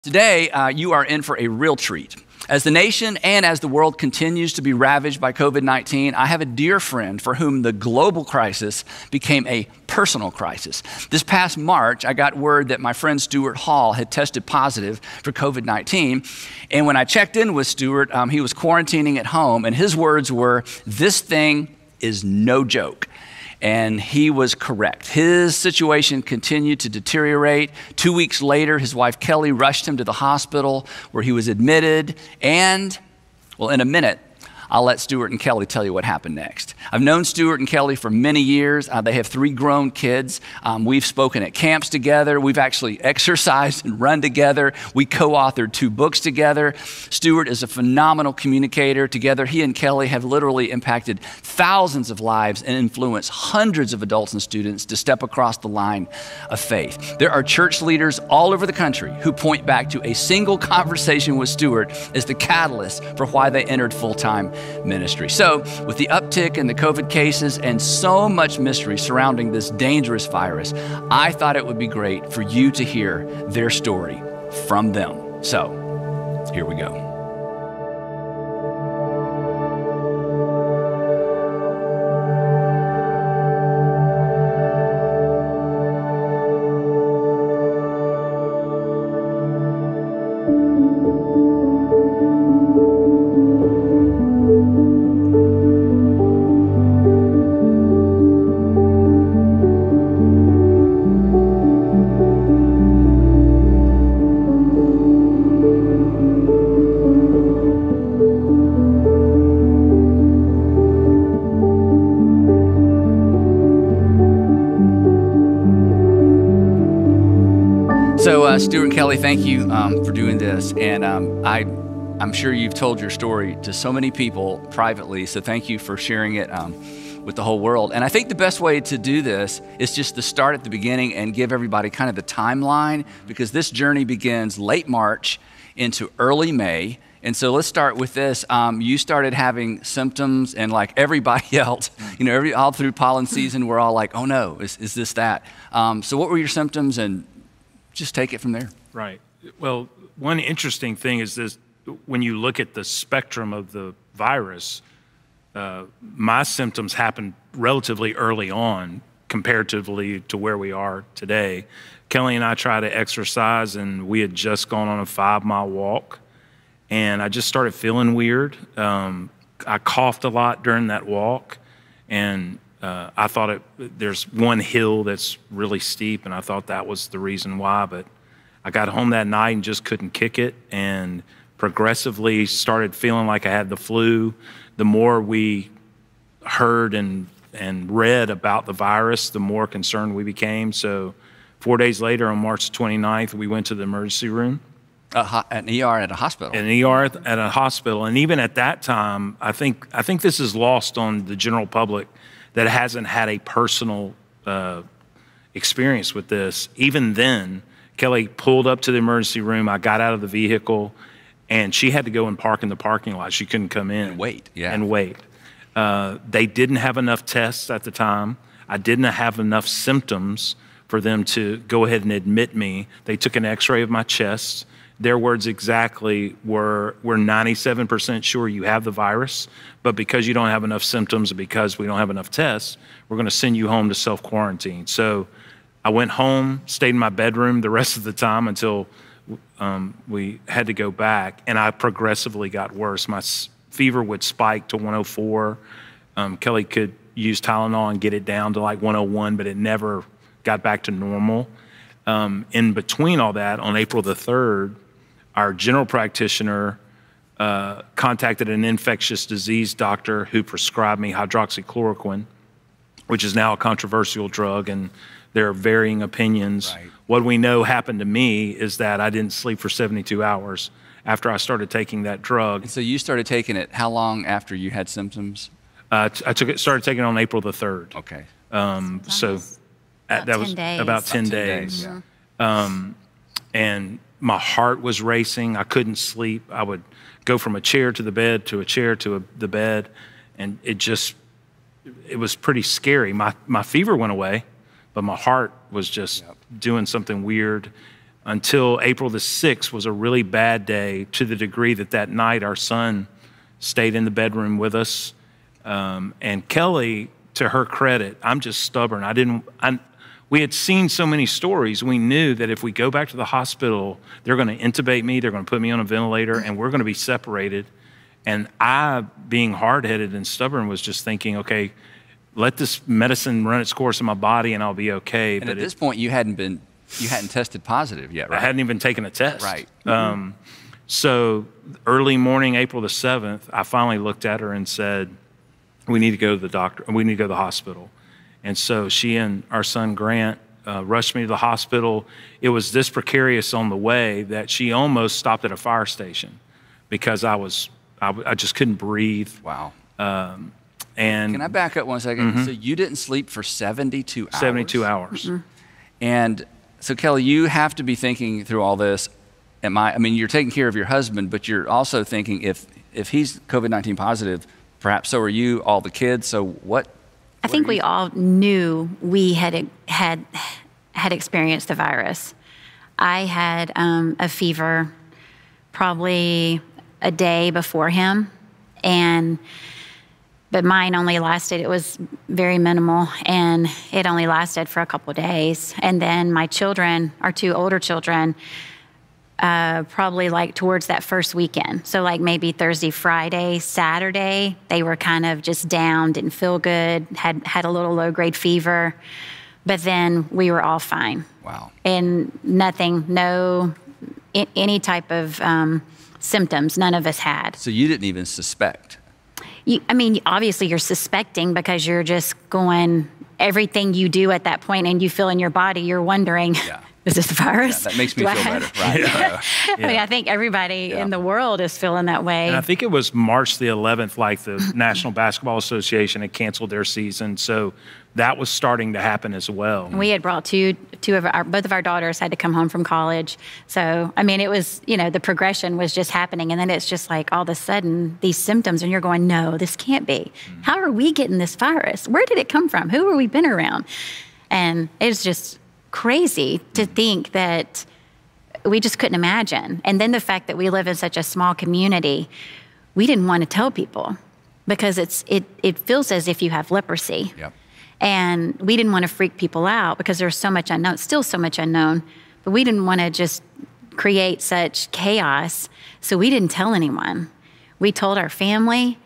Today, you are in for a real treat. As the nation and as the world continues to be ravaged by COVID-19, I have a dear friend for whom the global crisis became a personal crisis. This past March, I got word that my friend Stuart had tested positive for COVID-19. And when I checked in with Stuart, he was quarantining at home, and his words were, "This thing is no joke." And he was correct. His situation continued to deteriorate. 2 weeks later, his wife Kelly rushed him to the hospital where he was admitted. And, well, in a minute, I'll let Stuart and Kelly tell you what happened next. I've known Stuart and Kelly for many years. They have 3 grown kids. We've spoken at camps together. We've actually exercised and run together. We co-authored 2 books together. Stuart is a phenomenal communicator. Together, he and Kelly have literally impacted thousands of lives and influenced hundreds of adults and students to step across the line of faith. There are church leaders all over the country who point back to a single conversation with Stuart as the catalyst for why they entered full-time ministry. So, with the uptick in the COVID cases and so much mystery surrounding this dangerous virus, I thought it would be great for you to hear their story from them. So, here we go. So Stuart and Kelly, thank you for doing this. And I'm sure you've told your story to so many people privately, so thank you for sharing it with the whole world. And I think the best way to do this is just to start at the beginning and give everybody kind of the timeline, because this journey begins late March into early May. And so let's start with this. You started having symptoms, and like everybody else, all through pollen season, we're all like, oh no, is this that? So what were your symptoms, and just take it from there. Right. Well, one interesting thing is this: when you look at the spectrum of the virus, my symptoms happened relatively early on comparatively to where we are today. Kelly and I try to exercise, and we had just gone on a 5-mile walk, and I just started feeling weird. I coughed a lot during that walk, and I thought there's one hill that's really steep, and I thought that was the reason why. But I got home that night and just couldn't kick it, and progressively started feeling like I had the flu. The more we heard and read about the virus, the more concerned we became. So 4 days later, on March 29th, we went to the emergency room. An ER at a hospital. An ER at a hospital. And even at that time, I think this is lost on the general public that hasn't had a personal experience with this. Even then, Kelly pulled up to the emergency room. I got out of the vehicle, and she had to go and park in the parking lot. She couldn't come in. And wait, yeah. And wait. They didn't have enough tests at the time. I didn't have enough symptoms for them to go ahead and admit me. They took an x-ray of my chest. Their words exactly were, "We're 97% sure you have the virus, but because you don't have enough symptoms and because we don't have enough tests, we're going to send you home to self-quarantine." So I went home, stayed in my bedroom the rest of the time until we had to go back, and I progressively got worse. My fever would spike to 104. Kelly could use Tylenol and get it down to like 101, but it never got back to normal. In between all that, on April the 3rd, our general practitioner contacted an infectious disease doctor who prescribed me hydroxychloroquine, which is now a controversial drug, and there are varying opinions. Right. What we know happened to me is that I didn't sleep for 72 hours after I started taking that drug. And so you started taking it how long after you had symptoms? I started taking it on April the 3rd. Okay. So that was about 10 days. Yeah. And my heart was racing. I couldn't sleep. I would go from a chair to the bed to a chair to the bed, and it was pretty scary. My fever went away, but my heart was just doing something weird. until April the 6th was a really bad day, to the degree that that night our son stayed in the bedroom with us. And Kelly, to her credit, I'm just stubborn. We had seen so many stories. We knew that if we go back to the hospital, they're going to intubate me, they're going to put me on a ventilator, and we're going to be separated. And I, being hard-headed and stubborn, was just thinking, okay, let this medicine run its course in my body and I'll be okay. And at this point, you hadn't tested positive yet, right? I hadn't even taken a test. Right. So early morning, April the 7th, I finally looked at her and said, we need to go to the doctor, we need to go to the hospital. And so she and our son Grant rushed me to the hospital. It was this precarious on the way that she almost stopped at a fire station because I just couldn't breathe. Wow. And can I back up 1 second? So you didn't sleep for 72 hours? 72 hours. And so Kelly, you have to be thinking through all this. I mean, you're taking care of your husband, but you're also thinking if he's COVID-19 positive, perhaps so are you, all the kids. So what? I think we all knew we had experienced the virus. I had a fever probably a day before him, but mine only lasted, it was very minimal, and it only lasted for a couple of days. And then my children, our two older children, probably like towards that first weekend. So like maybe Thursday, Friday, Saturday, they were kind of just down, didn't feel good, had a little low-grade fever. But then we were all fine. Wow. And nothing, any type of symptoms, none of us had. So you didn't even suspect? I mean, obviously you're suspecting because you're just going, everything you do at that point and you feel in your body, you're wondering, is this the virus? Yeah, that makes me feel better, right? I mean, I think everybody in the world is feeling that way. And I think it was March the 11th, like the National Basketball Association had canceled their season. So that was starting to happen as well. And we had brought both of our daughters had to come home from college. So, I mean, it was, the progression was just happening. And then it's just like all of a sudden these symptoms and you're going, no, this can't be. How are we getting this virus? Where did it come from? Who have we been around? And it's just crazy to think that we just couldn't imagine. And then the fact that we live in such a small community, we didn't want to tell people because it feels as if you have leprosy. Yep. And we didn't want to freak people out because there's so much unknown, still so much unknown, but we didn't want to just create such chaos. So we didn't tell anyone. We told our family,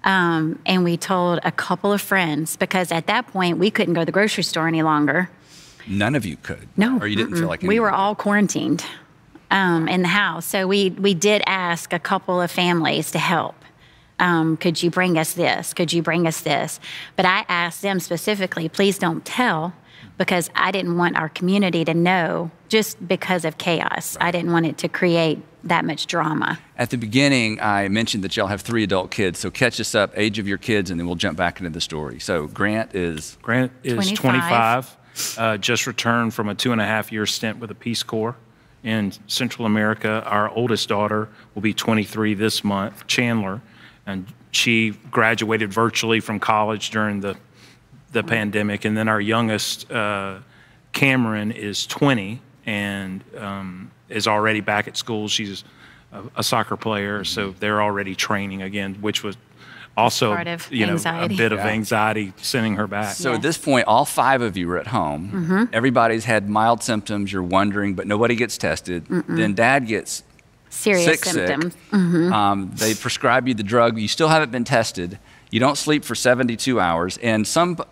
and we told a couple of friends because at that point we couldn't go to the grocery store any longer. None of you could? No. Or you didn't feel like we were all quarantined in the house. So we did ask a couple of families to help. Could you bring us this? Could you bring us this? But I asked them specifically, please don't tell, because I didn't want our community to know just because of chaos. Right. I didn't want it to create that much drama. At the beginning, I mentioned that y'all have 3 adult kids, so catch us up, age of your kids, and then we'll jump back into the story. So Grant is? 25. Just returned from a 2.5-year stint with the Peace Corps in Central America. Our oldest daughter will be 23 this month, Chandler, and she graduated virtually from college during the pandemic. And then our youngest, Cameron, is 20 and is already back at school. She's a soccer player, so they're already training again, which was also, part of anxiety. A bit of anxiety sending her back. So at this point, all 5 of you are at home. Everybody's had mild symptoms. You're wondering, but nobody gets tested. Then Dad gets serious symptoms. They prescribe you the drug. You still haven't been tested. You don't sleep for 72 hours. And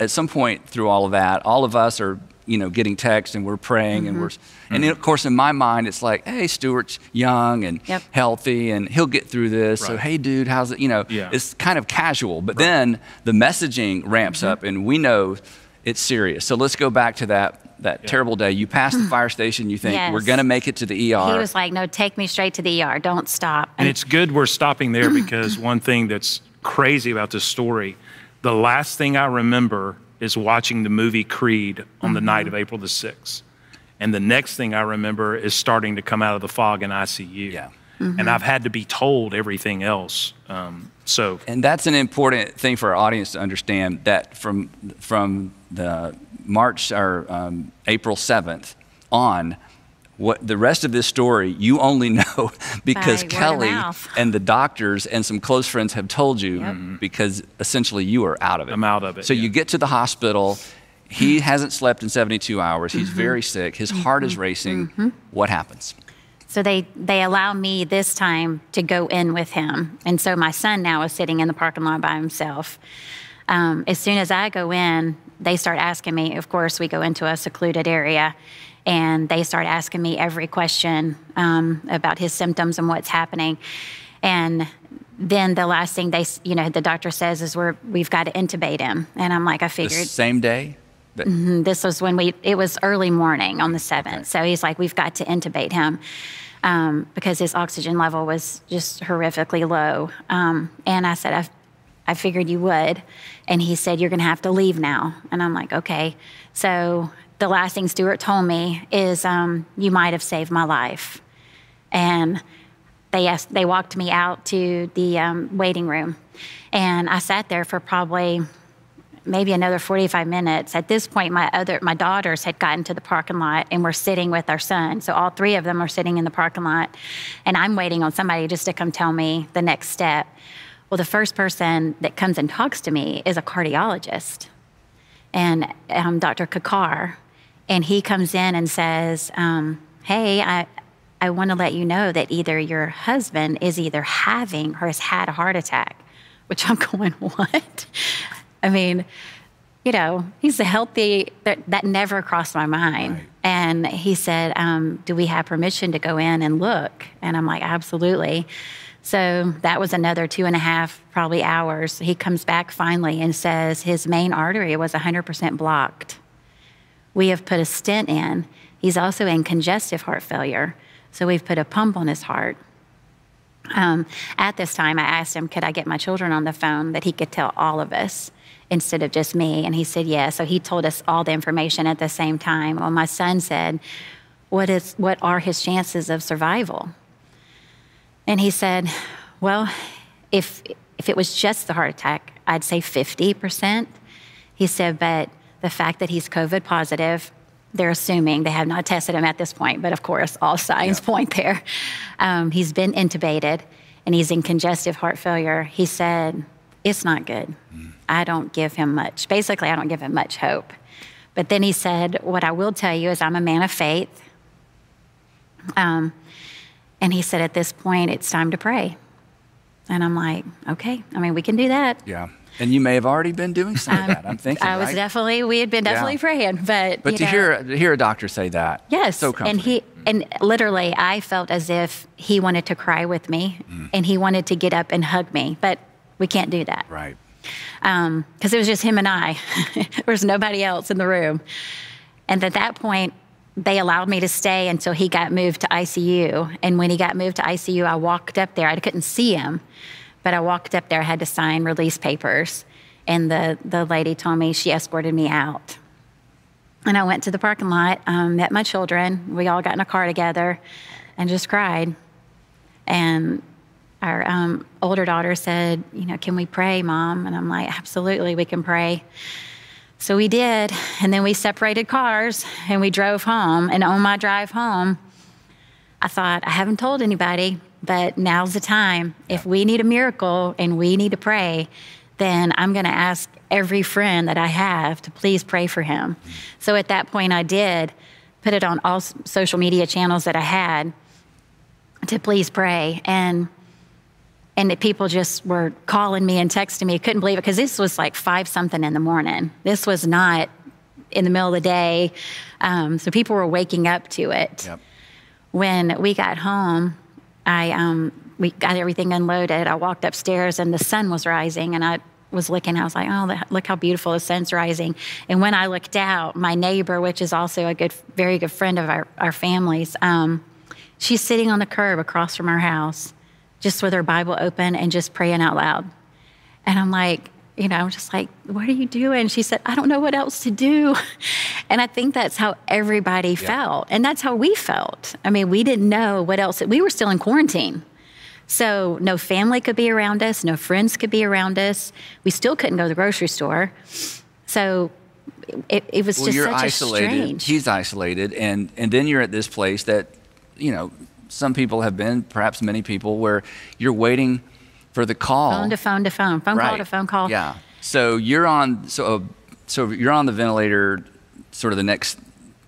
at some point through all of that, all of us are getting texts and we're praying and and then, of course, in my mind, it's like, hey, Stuart's young and healthy and he'll get through this. Right. So, hey, dude, how's it? It's kind of casual. But then the messaging ramps up and we know it's serious. So let's go back to that terrible day. You pass the fire station, you think, we're going to make it to the ER. He was like, no, take me straight to the ER. Don't stop. And it's good we're stopping there because one thing that's crazy about this story, the last thing I remember is watching the movie Creed on the night of April the 6th. And the next thing I remember is starting to come out of the fog in ICU. Yeah. And I've had to be told everything else. And that's an important thing for our audience to understand, that from the March or April 7th on, What the rest of this story, you only know because By word of Kelly mouth. and the doctors and some close friends have told you, because essentially you are out of it. I'm out of it, So yeah. you get to the hospital. He hasn't slept in 72 hours. He's very sick. His heart is racing. What happens? So they allow me this time to go in with him. And so my son now is sitting in the parking lot by himself. As soon as I go in, they start asking me, of course, we go into a secluded area, and they start asking me every question about his symptoms and what's happening. And then the last thing the doctor says is we've got to intubate him. And I'm like, I The figured. same day? This was when it was early morning on the 7th. Okay. So he's like, we've got to intubate him because his oxygen level was just horrifically low. And I said, I figured you would. And he said, you're going to have to leave now. And I'm like, okay. So the last thing Stuart told me is, you might have saved my life. And they walked me out to the waiting room. And I sat there for probably maybe another 45 minutes. At this point, my daughters had gotten to the parking lot and were sitting with our son. So all three of them are sitting in the parking lot. And I'm waiting on somebody just to come tell me the next step. Well, the first person that comes and talks to me is a cardiologist, and Dr. Kakar. And he comes in and says, hey, I want to let you know that either your husband is either having or has had a heart attack, which I'm going, what? I mean, he's a healthy, that never crossed my mind. Right. And he said, do we have permission to go in and look? And I'm like, absolutely. So that was another 2.5 probably hours. He comes back finally and says his main artery was 100% blocked. We have put a stent in. He's also in congestive heart failure. So we've put a pump on his heart. At this time, I asked him, could I get my children on the phone that he could tell all of us instead of just me? And he said, yes. So he told us all the information at the same time. Well, my son said, what are his chances of survival? And he said, well, if it was just the heart attack, I'd say 50%. He said, but the fact that he's COVID positive, they're assuming, they have not tested him at this point, but of course, all signs point there. He's been intubated and he's in congestive heart failure. He said, it's not good. I don't give him much. Basically, I don't give him much hope. But then he said, what I will tell you is I'm a man of faith. And he said, at this point, it's time to pray. And I'm like, okay, we can do that. Yeah. And you may have already been doing some of that, I'm thinking, I was right? we had been definitely praying, but to hear a doctor say that, yes, so comforting. And literally, I felt as if he wanted to cry with me, and he wanted to get up and hug me, but we can't do that. Right. Because it was just him and I. There was nobody else in the room. And at that point, they allowed me to stay until he got moved to ICU. And when he got moved to ICU, I walked up there. I couldn't see him, but I walked up there. I had to sign release papers. And the lady told me, she escorted me out. And I went to the parking lot, met my children. We all got in a car together and just cried. And our older daughter said, can we pray, Mom? And I'm like, absolutely, we can pray. So we did, and then we separated cars, and we drove home. And on my drive home, I thought, I haven't told anybody, but now's the time. If we need a miracle and we need to pray, then I'm going to ask every friend that I have to please pray for him. So at that point, I did put it on all social media channels that I had to please pray. And the people just were calling me and texting me. I couldn't believe it, because this was like 5-something in the morning. This was not in the middle of the day. So people were waking up to it. Yep. When we got home, we got everything unloaded. I walked upstairs and the sun was rising, and I was looking. I was like, oh, look how beautiful the sun's rising. And when I looked out, my neighbor, which is also a very good friend of our family's, she's sitting on the curb across from our house, just with her Bible open and just praying out loud. And I'm like, I'm just like, what are you doing? She said, I don't know what else to do. And I think that's how everybody felt. And that's how we felt. We didn't know what else. We were still in quarantine. So no family could be around us. No friends could be around us. We still couldn't go to the grocery store. So it was just you're such isolated. a strange. He's isolated, and then you're at this place that, some people have been, perhaps many people, where you're waiting for the call. Phone to phone to phone, phone call to phone call. Yeah. So you're on the ventilator, sort of the next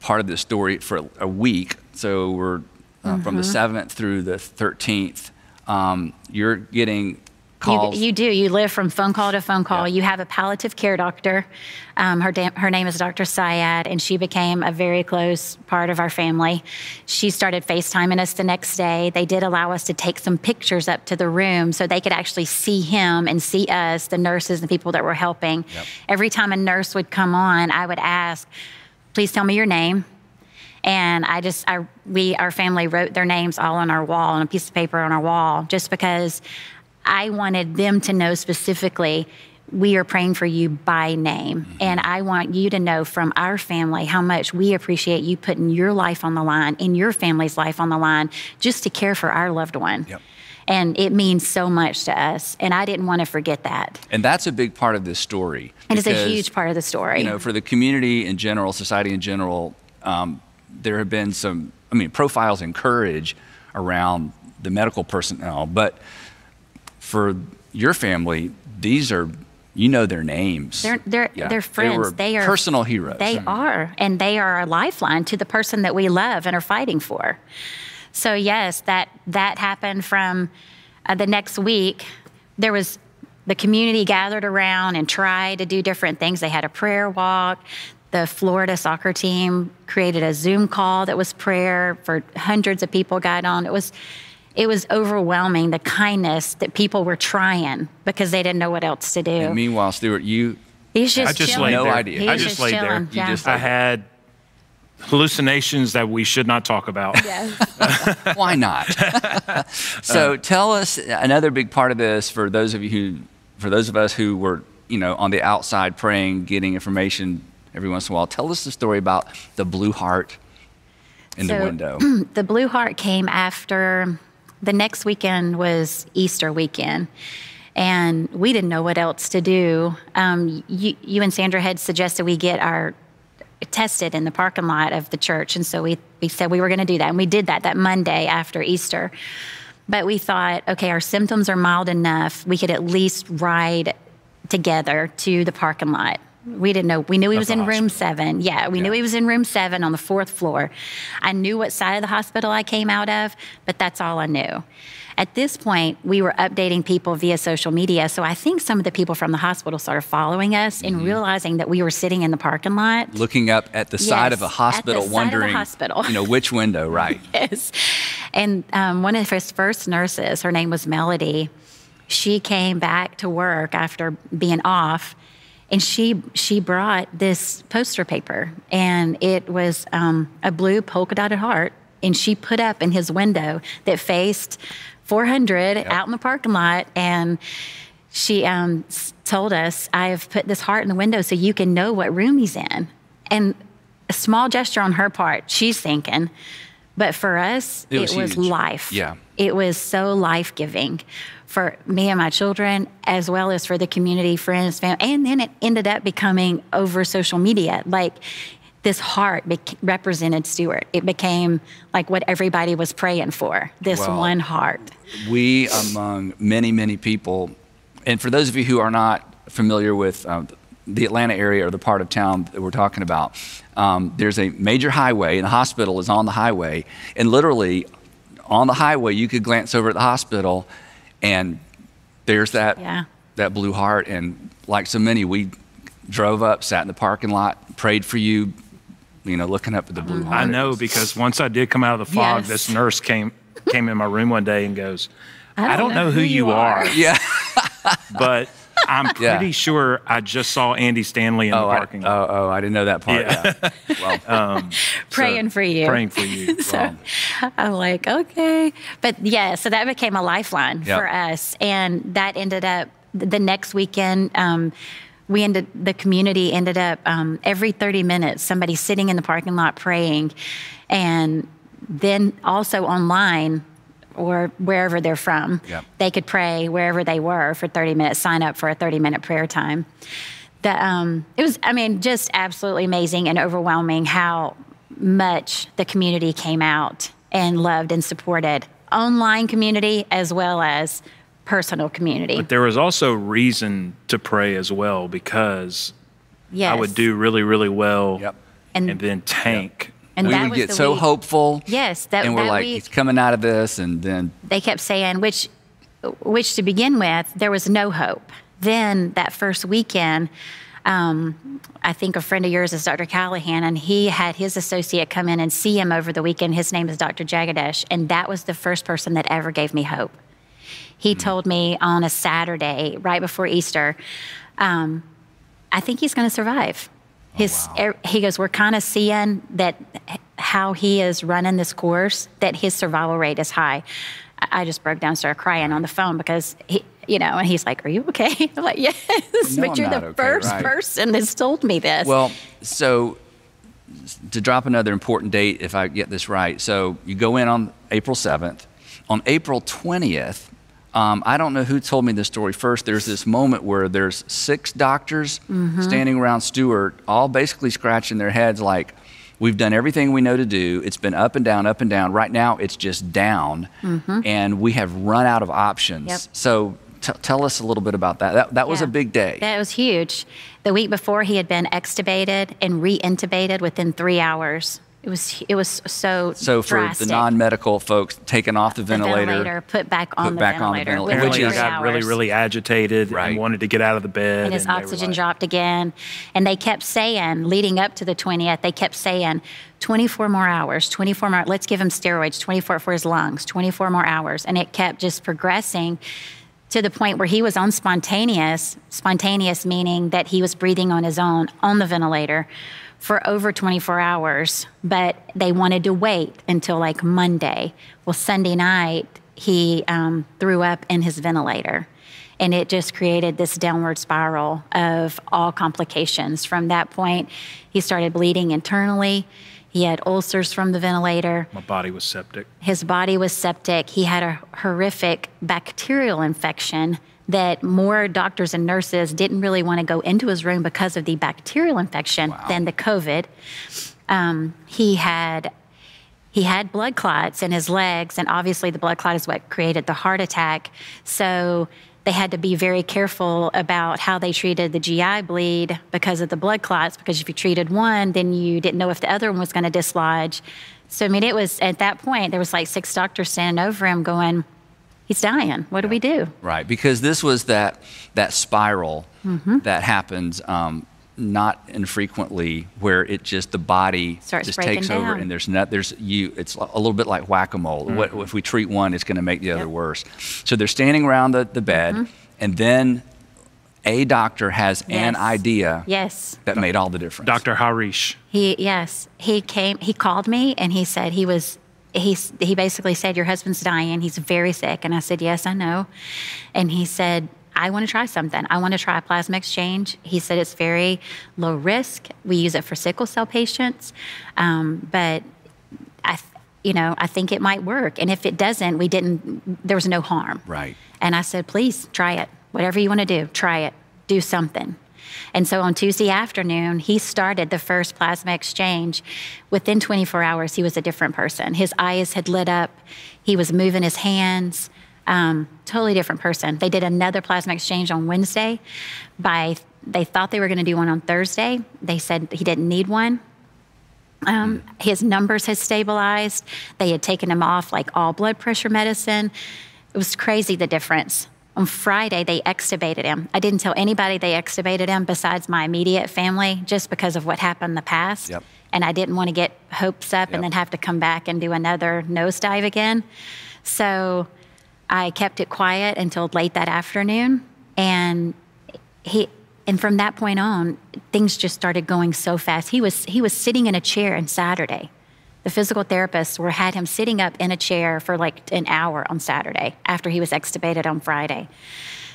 part of this story, for a week. So we're from the 7th through the 13th. You're getting calls. You do. You live from phone call to phone call. Yeah. You have a palliative care doctor. Her name is Dr. Syed, and she became a very close part of our family. She started FaceTiming us the next day. They did allow us to take some pictures up to the room so they could actually see him and see us, the nurses and people that were helping. Yep. Every time a nurse would come on, I would ask, please tell me your name. And our family wrote their names all on our wall, on a piece of paper on our wall, just because I wanted them to know specifically, we are praying for you by name. And I want you to know from our family how much we appreciate you putting your life on the line and your family's life on the line just to care for our loved one. Yep. And it means so much to us. And I didn't want to forget that. And that's a big part of this story. It is a huge part of the story. For the community in general, society in general, there have been some, profiles in courage around the medical personnel, but for your family, these are, their names. They're friends. They were personal heroes. They are, and they are a lifeline to the person that we love and are fighting for. So yes, that happened from the next week. There was the community gathered around and tried to do different things. They had a prayer walk. The Florida soccer team created a Zoom call that was prayer for hundreds of people got on. It was overwhelming, the kindness that people were trying because they didn't know what else to do. And meanwhile, Stuart, He's just I just chilling. laid no there. idea. I just laid there. Yeah. I had hallucinations that we should not talk about. Yes. Why not? So tell us another big part of this for those of us who were, on the outside praying, getting information every once in a while. Tell us the story about the blue heart in the window. The blue heart came after the next weekend was Easter weekend. And we didn't know what else to do. You and Sandra had suggested we get our tested in the parking lot of the church. And so we said we were going to do that. And we did that Monday after Easter. But we thought, okay, our symptoms are mild enough. We could at least ride together to the parking lot. We didn't know. We knew he was in room 7. Yeah, we knew he was in room 7 on the 4th floor. I knew what side of the hospital I came out of, but that's all I knew. At this point, we were updating people via social media. So I think some of the people from the hospital started following us and realizing that we were sitting in the parking lot. Looking up at the side of a hospital, wondering, which window, right? Yes. And one of his first nurses, her name was Melody, she came back to work after being off. And she brought this poster paper, and it was a blue polka dotted heart, and she put up in his window that faced 400 out in the parking lot, and she told us, I have put this heart in the window so you can know what room he's in. And a small gesture on her part, she's thinking, but for us, it was life. Yeah. It was so life-giving for me and my children, as well as for the community, friends, family. And then it ended up becoming over social media. Like, this heart represented Stuart. It became like what everybody was praying for, this one heart. We, among many, many people, and for those of you who are not familiar with the Atlanta area or the part of town that we're talking about, there's a major highway, and the hospital is on the highway. And literally, on the highway, you could glance over at the hospital, and there's that blue heart. And like so many, we drove up, sat in the parking lot, prayed for you, looking up at the blue heart. I know, because once I did come out of the fog, this nurse came in my room one day and goes, I don't know who you are. Yeah. But I'm pretty sure I just saw Andy Stanley in the parking lot. I didn't know that part. Yeah. Well, praying for you. Praying for you. So I'm like, okay. But so that became a lifeline for us. And that ended up the next weekend. The community ended up every 30 minutes, somebody sitting in the parking lot praying. And then also online, or wherever they're from, they could pray wherever they were for 30 minutes, sign up for a 30-minute prayer time. It was, I mean, just absolutely amazing and overwhelming how much the community came out and loved and supported online community as well as personal community. But there was also reason to pray as well, because I would do really, really well and then tank. And we would get so hopeful. Yes. And we're like, he's coming out of this. And then they kept saying, which to begin with, there was no hope. Then that first weekend, I think a friend of yours is Dr. Callahan, and he had his associate come in and see him over the weekend. His name is Dr. Jagadesh, and that was the first person that ever gave me hope. He told me on a Saturday, right before Easter, I think he's going to survive. He goes, we're kind of seeing that how he is running this course, that his survival rate is high. I just broke down and started crying on the phone because and he's like, are you okay? I'm like, yes, no, but you're the first person that's told me this. Well, so to drop another important date, if I get this right. So you go in on April 7th. On April 20th, I don't know who told me this story first. There's this moment where there's 6 doctors standing around Stuart, all basically scratching their heads like, we've done everything we know to do. It's been up and down, up and down. Right now, it's just down, and we have run out of options. Yep. So tell us a little bit about that. That was a big day. That was huge. The week before, he had been extubated and re-intubated within 3 hours. It was so for drastic. the non-medical folks, taken off the ventilator, put back on the ventilator. Apparently, I got really, really agitated and wanted to get out of the bed. And his oxygen dropped again. And they kept saying, leading up to the 20th, they kept saying, 24 more hours, 24 more. Let's give him steroids, 24 for his lungs, 24 more hours. And it kept just progressing to the point where he was on spontaneous meaning that he was breathing on his own on the ventilator for over 24 hours, but they wanted to wait until like Monday. Well, Sunday night, he threw up in his ventilator, and it just created this downward spiral of all complications. From that point, he started bleeding internally. He had ulcers from the ventilator. My body was septic. His body was septic. He had a horrific bacterial infection that more doctors and nurses didn't really want to go into his room because of the bacterial infection than the COVID. He had blood clots in his legs, and obviously the blood clot is what created the heart attack. So they had to be very careful about how they treated the GI bleed because of the blood clots, because if you treated one, then you didn't know if the other one was going to dislodge. So, I mean, it was at that point, there was like 6 doctors standing over him going, he's dying. What do we do? Right, because this was that spiral that happens not infrequently, where it just the body just takes over, and it's a little bit like whack-a-mole. What if we treat one, it's going to make the other worse. So they're standing around the bed, and then a doctor has an idea that made all the difference. Dr. Harish. He came. He called me, and he said he basically said, your husband's dying. He's very sick. And I said, yes, I know. And he said, I want to try something. I want to try a plasma exchange. He said it's very low risk. We use it for sickle cell patients. But I think it might work. And if it doesn't, there was no harm. Right. And I said, please try it. Whatever you want to do, try it. Do something. And so on Tuesday afternoon, he started the first plasma exchange. Within 24 hours, he was a different person. His eyes had lit up. He was moving his hands. Totally different person. They did another plasma exchange on Wednesday. They thought they were going to do one on Thursday. They said he didn't need one. His numbers had stabilized. They had taken him off like all blood pressure medicine. It was crazy, the difference. On Friday, they extubated him. I didn't tell anybody they extubated him besides my immediate family, just because of what happened in the past. Yep. And I didn't want to get hopes up and then have to come back and do another nosedive again. So I kept it quiet until late that afternoon. And from that point on, things just started going so fast. He was sitting in a chair on Saturday. The physical therapists had him sitting up in a chair for like an hour on Saturday after he was extubated on Friday.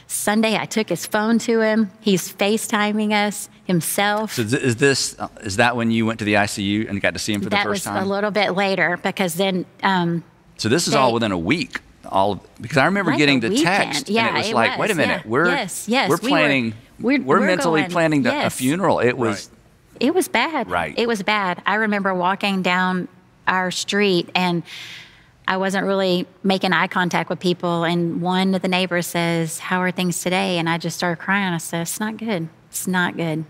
Sunday, I took his phone to him. He's FaceTiming us himself. So is that when you went to the ICU and got to see him for the first time? That was a little bit later, because then. So this is all within a week. Because I remember getting the text, and it was like, wait a minute, we're planning we're mentally going, planning a yes. funeral. It was, It was bad. Right. It was bad. I remember walking down our street and I wasn't really making eye contact with people. And one of the neighbors says, "How are things today?" And I just started crying. I said, "It's not good. It's not good."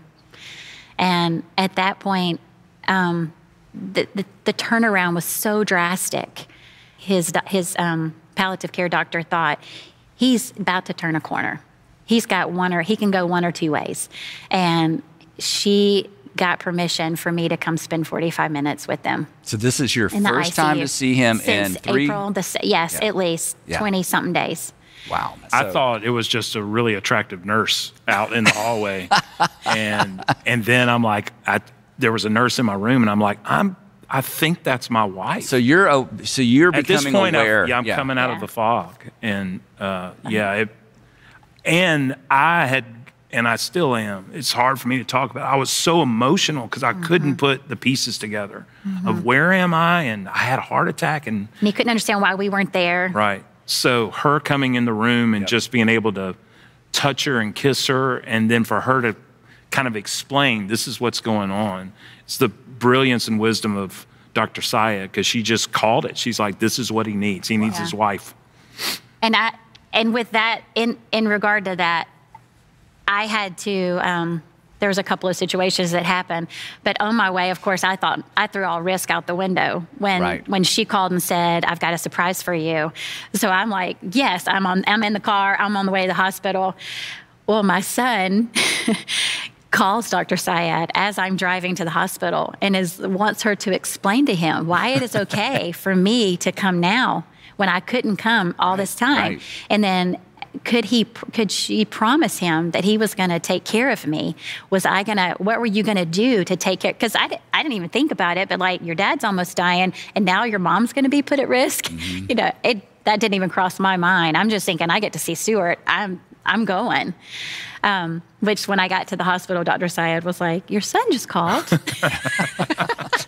And at that point, the turnaround was so drastic. His palliative care doctor thought, he's about to turn a corner. He can go one or two ways. And she got permission for me to come spend 45 minutes with them. So this is your first time to see him since in 3? April, at least 20-something days. Wow. I thought it was just a really attractive nurse out in the hallway. and then I'm like, there was a nurse in my room, and I'm like, I think that's my wife. So you're At becoming this point, aware. I'm coming out of the fog. And and I had, and I still am, it's hard for me to talk about. I was so emotional because I couldn't put the pieces together of where am I? And I had a heart attack. And he couldn't understand why we weren't there. Right. So her coming in the room and just being able to touch her and kiss her, and then for her to kind of explain, this is what's going on. It's the brilliance and wisdom of Dr. Saya, because she just called it. She's like, this is what he needs. He needs his wife. And with that, in regard to that, I had to, there was a couple of situations that happened, but on my way, of course, I thought I threw all risk out the window when she called and said, "I've got a surprise for you." So I'm like, yes, I'm in the car. I'm on the way to the hospital. Well, my son calls Dr. Syed as I'm driving to the hospital and wants her to explain to him why it is okay for me to come now when I couldn't come all this time. Right. And then could she promise him that he was going to take care of me? What were you going to do to take care? Because I didn't even think about it, but like, your dad's almost dying and now your mom's going to be put at risk. You know, that didn't even cross my mind. I'm just thinking, I get to see Stuart. I'm going. Which when I got to the hospital, Dr. Syed was like, "Your son just called."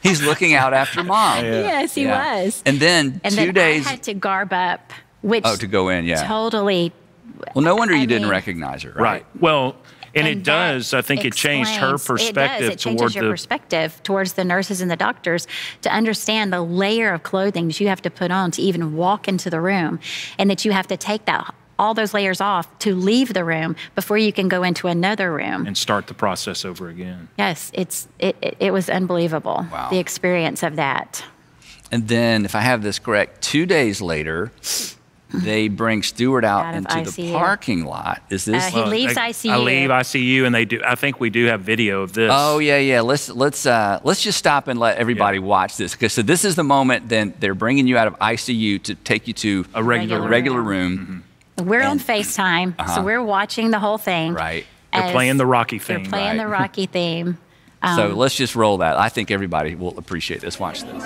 He's looking out after mom. Yes, he was. And then 2 days. I had to garb up, which to go in, totally. Well, no wonder you didn't recognize her, right? Well, and it does. I think it changed her perspective It changes your perspective towards the nurses and the doctors to understand the layer of clothing that you have to put on to even walk into the room, and that you have to take all those layers off to leave the room before you can go into another room and start the process over again. Yes, it was unbelievable. Wow. The experience of that. And then, if I have this correct, 2 days later, they bring Stuart out into ICU. the parking lot. Is this? He leaves ICU. I leave ICU, and I think we do have video of this. Oh yeah. Let's just stop and let everybody watch this. Because so this is the moment. Then they're bringing you out of ICU to take you to a regular room. We're on FaceTime, so we're watching the whole thing. Right. They're playing the Rocky theme. They're playing the Rocky theme. So let's just roll that. I think everybody will appreciate this. Watch this.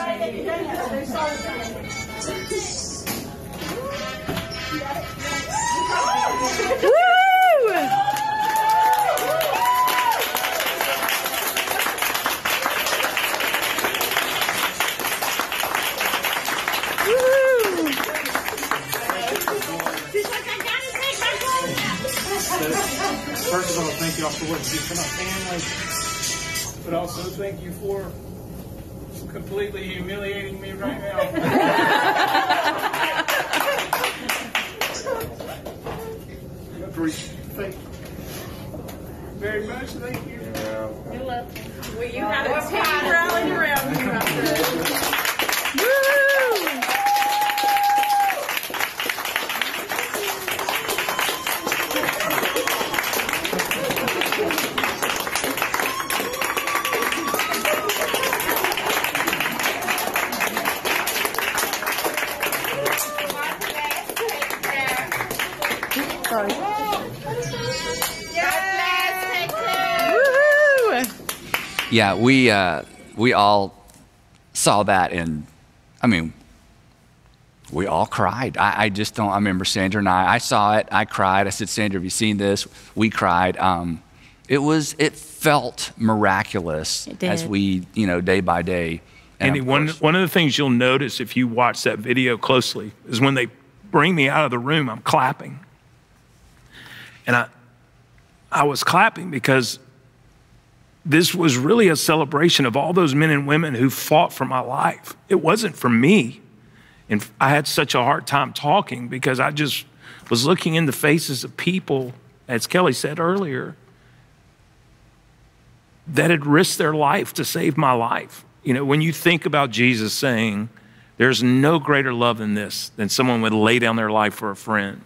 First of all, thank you all for what you did for my family, but also thank you for completely humiliating me right now. I appreciate it very much. Thank you. You're welcome. Well, you have a team rallying around you right there. Yeah, we all saw that, and I mean, we all cried. I just don't. I remember Sandra and I saw it. I cried. I said, "Sandra, have you seen this?" We cried. It felt miraculous as we, day by day. And one of the things you'll notice if you watch that video closely is when they bring me out of the room, I'm clapping. And I was clapping because this was really a celebration of all those men and women who fought for my life. It wasn't for me. And I had such a hard time talking because I just was looking in the faces of people, as Kelly said earlier, that had risked their life to save my life. You know, when you think about Jesus saying, there's no greater love than this, than someone would lay down their life for a friend.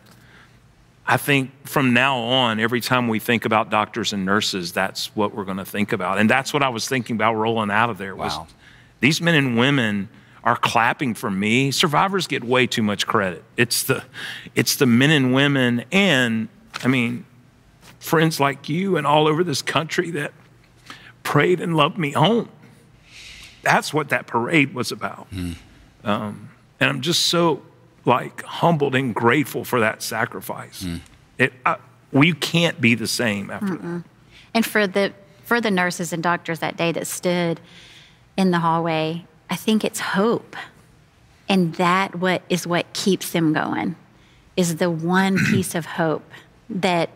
I think from now on, every time we think about doctors and nurses, that's what we're going to think about. And that's what I was thinking about rolling out of there. Was these men and women are clapping for me. Survivors get way too much credit. It's the men and women, and I mean, friends like you and all over this country that prayed and loved me home. That's what that parade was about. And I'm just so humbled and grateful for that sacrifice. We can't be the same after that. And for the nurses and doctors that day that stood in the hallway, I think it's hope. And that is what keeps them going, is the one piece of hope that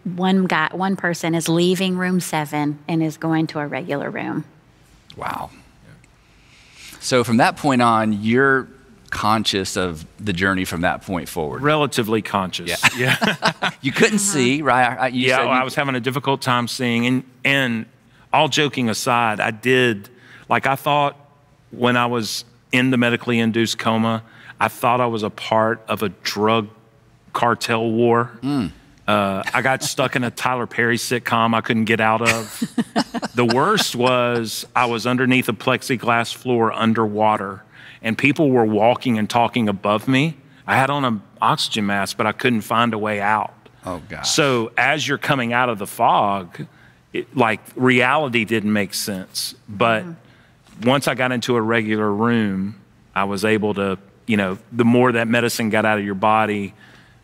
one person is leaving room 7 and is going to a regular room. Wow. So from that point on, you're conscious of the journey from that point forward. Relatively conscious. Yeah. You couldn't see, right? I was having a difficult time seeing. And all joking aside, I thought when I was in the medically induced coma, I thought I was a part of a drug cartel war. I got stuck in a Tyler Perry sitcom I couldn't get out of. The worst was I was underneath a plexiglass floor underwater, and people were walking and talking above me. I had on an oxygen mask, but I couldn't find a way out. Oh, God. So as you're coming out of the fog, reality didn't make sense. But once I got into a regular room, I was able to, the more that medicine got out of your body,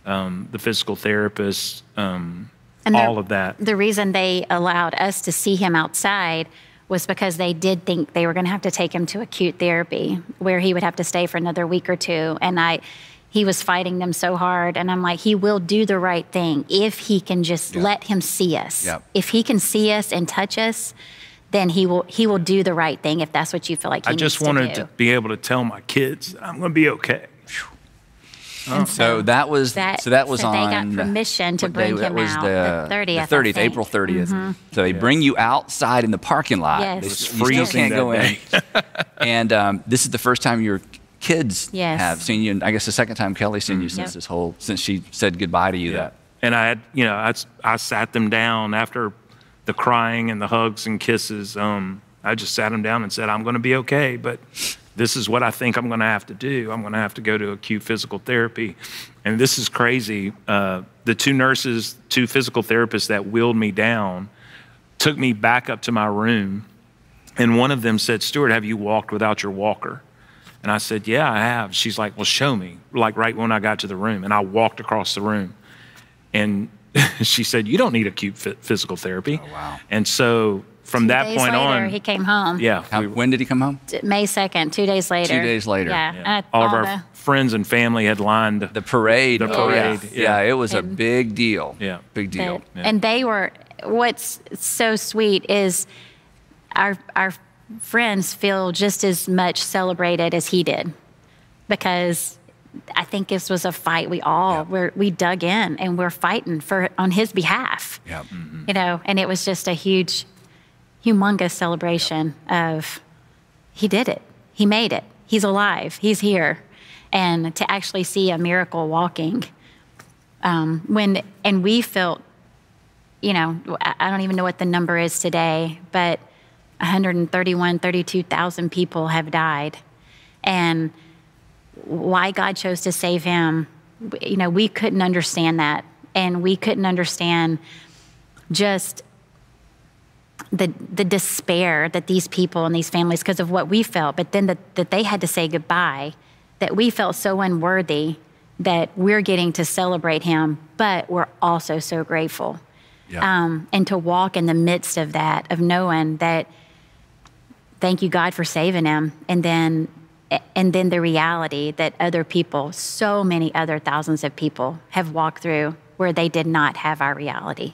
the physical therapist, all of that. The reason they allowed us to see him outside was because they did think they were going to have to take him to acute therapy, where he would have to stay for another week or 2. And he was fighting them so hard. And I'm like, he will do the right thing if he can just let him see us. Yep. If he can see us and touch us, then he will do the right thing if that's what you feel like he needs to do. I just wanted to be able to tell my kids I'm going to be okay. And so that was on. They got permission to bring him out the 30th. The 30th, April 30th. So they bring you outside in the parking lot. Yes. They It's still can't go in. And this is the first time your kids have seen you, and I guess the second time Kelly's seen you since since she said goodbye to you. And I had, I sat them down after the crying and the hugs and kisses. I just sat them down and said, I'm going to be okay, but this is what I think I'm going to have to do. I'm going to have to go to acute physical therapy. And this is crazy. The 2 physical therapists that wheeled me down took me back up to my room. And one of them said, Stuart, have you walked without your walker? And I said, yeah, I have. She's like, well, show me, right when I got to the room. And I walked across the room. And she said, you don't need acute physical therapy. Oh, wow. And so from that point on, he came home. Yeah. When did he come home? May 2nd, 2 days later. 2 days later. Yeah. All of our friends and family had lined the parade. Yeah, it was a big deal. Yeah. Big deal. And they were, what's so sweet is our friends feel just as much celebrated as he did, because I think this was a fight we dug in and we're fighting on his behalf. Yeah. And it was just a humongous celebration of he did it. He made it. He's alive. He's here. And to actually see a miracle walking, and we felt, I don't even know what the number is today, but 32,000 people have died. And why God chose to save him, we couldn't understand that. And we couldn't understand just the despair that these people and these families, because of what we felt, but then that they had to say goodbye, that we felt so unworthy that we're getting to celebrate him, but we're also so grateful. Yeah. And to walk in the midst of that, of knowing that, thank you, God, for saving him. And then the reality that other people, so many other thousands of people have walked through where they did not have our reality.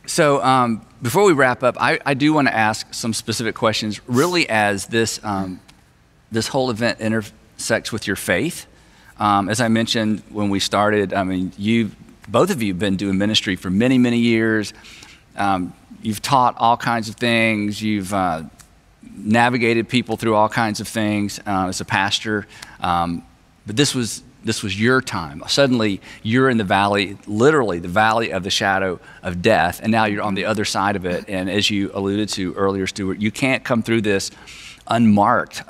So before we wrap up, I do want to ask some specific questions, really as this, this whole event intersects with your faith. As I mentioned when we started, I mean, both of you have been doing ministry for many, many years. You've taught all kinds of things. You've navigated people through all kinds of things as a pastor. But this was your time. Suddenly, you're in the valley, literally the valley of the shadow of death, and now you're on the other side of it. And as you alluded to earlier, Stuart, you can't come through this unmarked.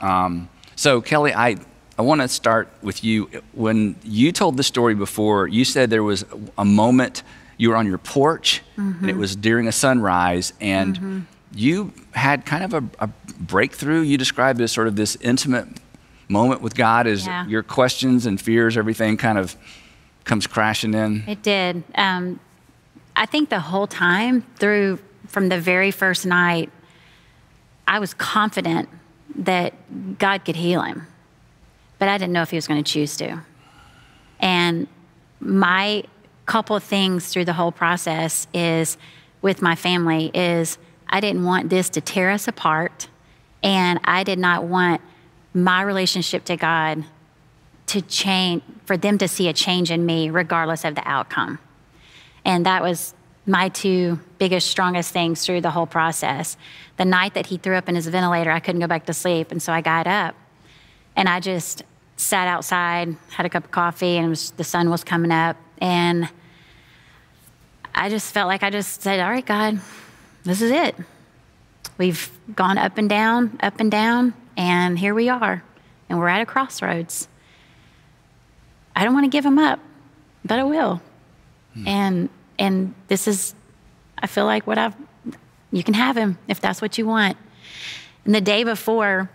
So Kelly, I want to start with you. When you told the story before, you said there was a moment you were on your porch, and it was during a sunrise, and you had kind of a breakthrough. You described it as sort of this intimate moment with God as your questions and fears, everything kind of comes crashing in. It did. I think the whole time from the very first night, I was confident that God could heal him, but I didn't know if he was going to choose to. And my couple of things through the whole process is, with my family, is I didn't want this to tear us apart, and I did not want my relationship to God to change, for them to see a change in me regardless of the outcome. And that was my two biggest, strongest things through the whole process. The night that he threw up in his ventilator, I couldn't go back to sleep, and so I got up and I just sat outside, had a cup of coffee, and the sun was coming up, and I just felt like I just said, all right, God, this is it. We've gone up and down, and here we are, and we're at a crossroads. I don't want to give him up, but I will. And this is, I feel like you can have him if that's what you want. And the day before,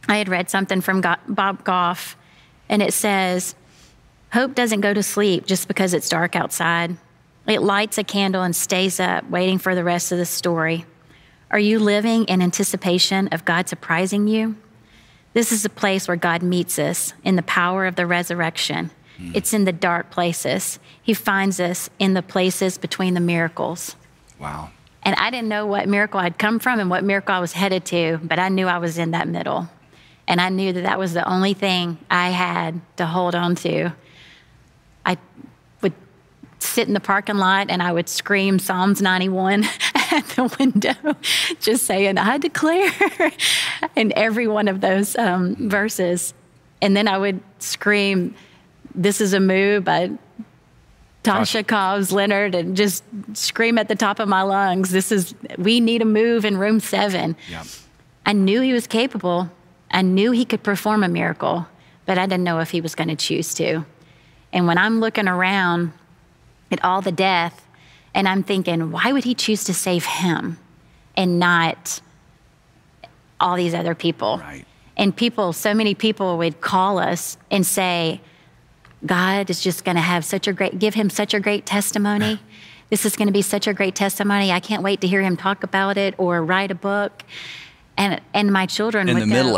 I had read something from Bob Goff, and it says, hope doesn't go to sleep just because it's dark outside. It lights a candle and stays up, waiting for the rest of the story. Are you living in anticipation of God surprising you? This is a place where God meets us in the power of the resurrection. It's in the dark places. He finds us in the places between the miracles. Wow. And I didn't know what miracle I'd come from and what miracle I was headed to, but I knew I was in that middle. And I knew that that was the only thing I had to hold on to. I would sit in the parking lot and I would scream Psalms 91 at the window, just saying, I declare, in every one of those verses. And then I would scream, This Is a Move by Tasha Cobbs Leonard, and just scream at the top of my lungs, we need a move in room 7. Yep. I knew he was capable. I knew he could perform a miracle, but I didn't know if he was going to choose to. And when I'm looking around at all the death, and I'm thinking, why would he choose to save him and not all these other people? Right. And so many people would call us and say, God is just going to give him such a great testimony. This is going to be such a great testimony. I can't wait to hear him talk about it or write a book. And my children would go. In the middle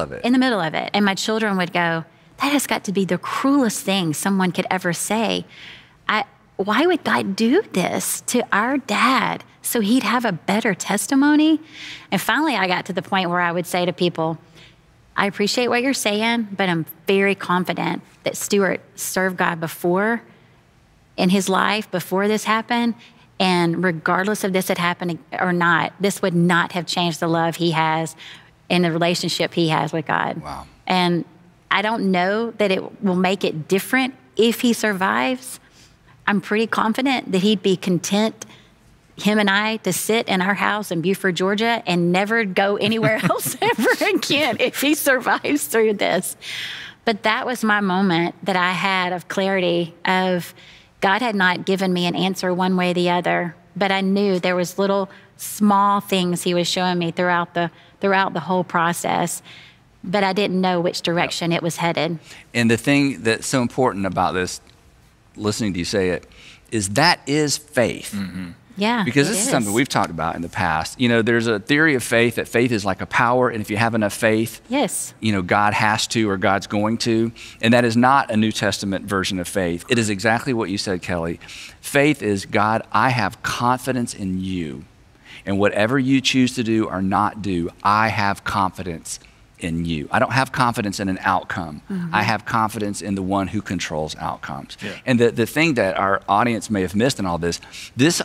of it. And my children would go, that has got to be the cruelest thing someone could ever say. Why would God do this to our dad so he'd have a better testimony? And finally, I got to the point where I would say to people, I appreciate what you're saying, but I'm very confident that Stuart served God before in his life, before this happened. And regardless of this had happened or not, this would not have changed the love he has and the relationship he has with God. Wow. And I don't know that it will make it different if he survives. I'm pretty confident that he'd be content, him and I, to sit in our house in Beaufort, Georgia, and never go anywhere else ever again if he survives through this. But that was my moment that I had of clarity of God had not given me an answer one way or the other, but I knew there was little small things he was showing me throughout the whole process, but I didn't know which direction it was headed. And the thing that's so important about this, listening to you say it, is that is faith. Yeah, Because it this is is. something we've talked about in the past. You know, there's a theory of faith that faith is like a power, and if you have enough faith, Yes. you know, God has to or God's going to. And that is not a New Testament version of faith. It is exactly what you said, Kelly. Faith is, God, I have confidence in you. And whatever you choose to do or not do, I have confidence in you. I don't have confidence in an outcome. I have confidence in the one who controls outcomes. Yeah. And the thing that our audience may have missed in all this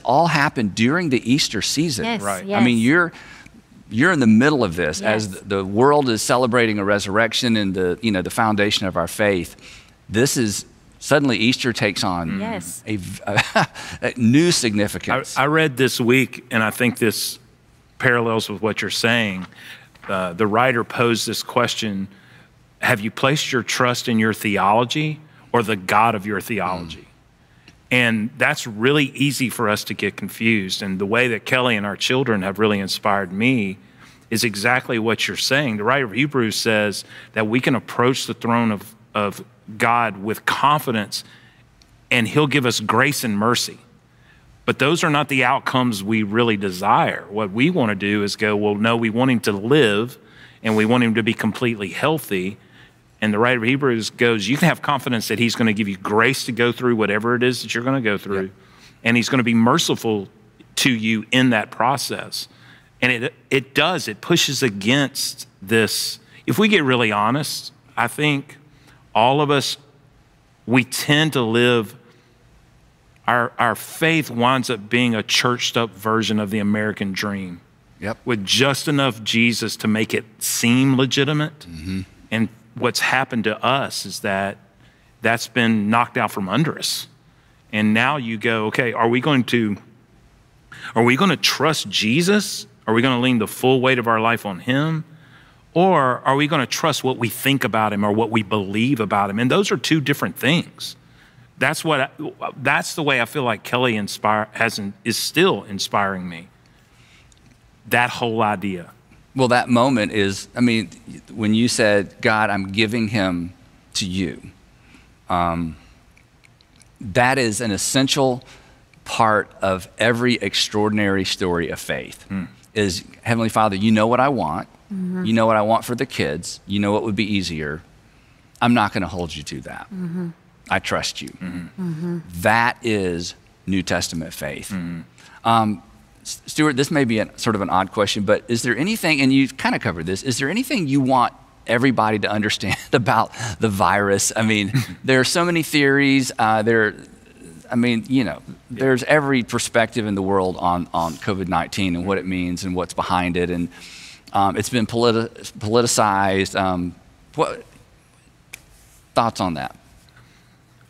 all happened during the Easter season. Yes, Right. yes. I mean, you're in the middle of this as Yes. the world is celebrating a resurrection and the foundation of our faith. This is suddenly Easter takes on Yes. a new significance. I read this week, and I think this parallels with what you're saying. The writer posed this question: have you placed your trust in your theology or the God of your theology? And that's really easy for us to get confused. And the way that Kelly and our children have really inspired me is exactly what you're saying. The writer of Hebrews says that we can approach the throne of God with confidence, and he'll give us grace and mercy. But those are not the outcomes we really desire. What we want to do is go, well, no, we want him to live, and we want him to be completely healthy. And the writer of Hebrews goes, you can have confidence that he's going to give you grace to go through whatever it is that you're going to go through. Yep. And he's going to be merciful to you in that process. And it pushes against this. If we get really honest, I think all of us, we tend to live, our faith winds up being a churched up version of the American dream. Yep. With just enough Jesus to make it seem legitimate. And what's happened to us is that that's been knocked out from under us. And now you go, okay, are we going to trust Jesus? Are we going to lean the full weight of our life on him? Or are we going to trust what we think about him or what we believe about him? And those are two different things. That's the way I feel like Kelly is still inspiring me. That whole idea. Well, that moment is, I mean, when you said, God, I'm giving him to you, that is an essential part of every extraordinary story of faith. Is, Heavenly Father, you know what I want. You know what I want for the kids. You know what would be easier. I'm not going to hold you to that. I trust you. That is New Testament faith. Stuart, this may be sort of an odd question, but is there anything, and you've kind of covered this, is there anything you want everybody to understand about the virus? I mean, there are so many theories. There's every perspective in the world on COVID-19 and what it means and what's behind it. And it's been politicized. What thoughts on that?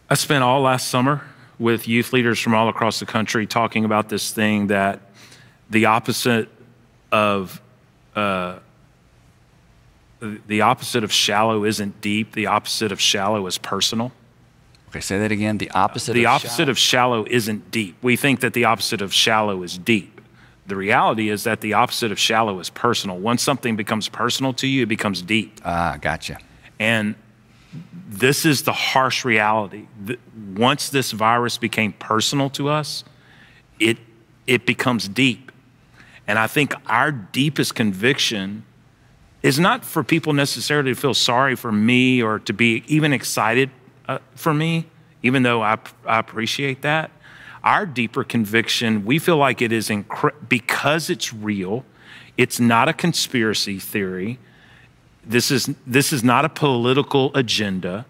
I spent all last summer with youth leaders from all across the country talking about this thing that the opposite of shallow isn't deep. The opposite of shallow is personal. Okay, say that again. The opposite of shallow isn't deep. We think that the opposite of shallow is deep. The reality is that the opposite of shallow is personal. Once something becomes personal to you, it becomes deep. Gotcha. And this is the harsh reality. Once this virus became personal to us, it becomes deep. And I think our deepest conviction is not for people necessarily to feel sorry for me or to be even excited for me, even though I appreciate that. Our deeper conviction, we feel like it is because it's real. It's not a conspiracy theory. This is not a political agenda.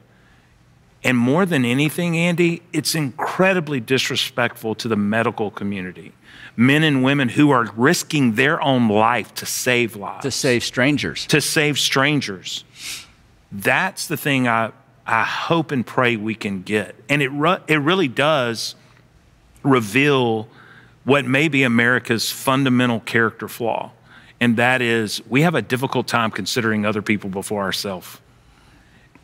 And more than anything, Andy, it's incredibly disrespectful to the medical community. Men and women who are risking their own life to save lives. To save strangers. To save strangers. That's the thing I hope and pray we can get. And it really does reveal what may be America's fundamental character flaw. And that is, we have a difficult time considering other people before ourselves.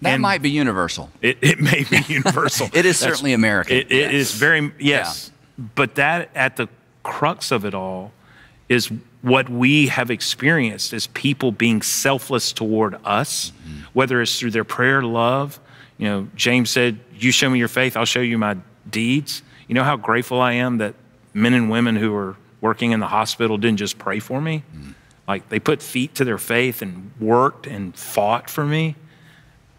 That might be universal. It may be universal. It is certainly American. It is very, yes. Yeah. But that, at the crux of it all, is what we have experienced as people being selfless toward us, whether it's through their prayer, love. You know, James said, you show me your faith, I'll show you my deeds. You know how grateful I am that men and women who were working in the hospital didn't just pray for me. Like they put feet to their faith and worked and fought for me.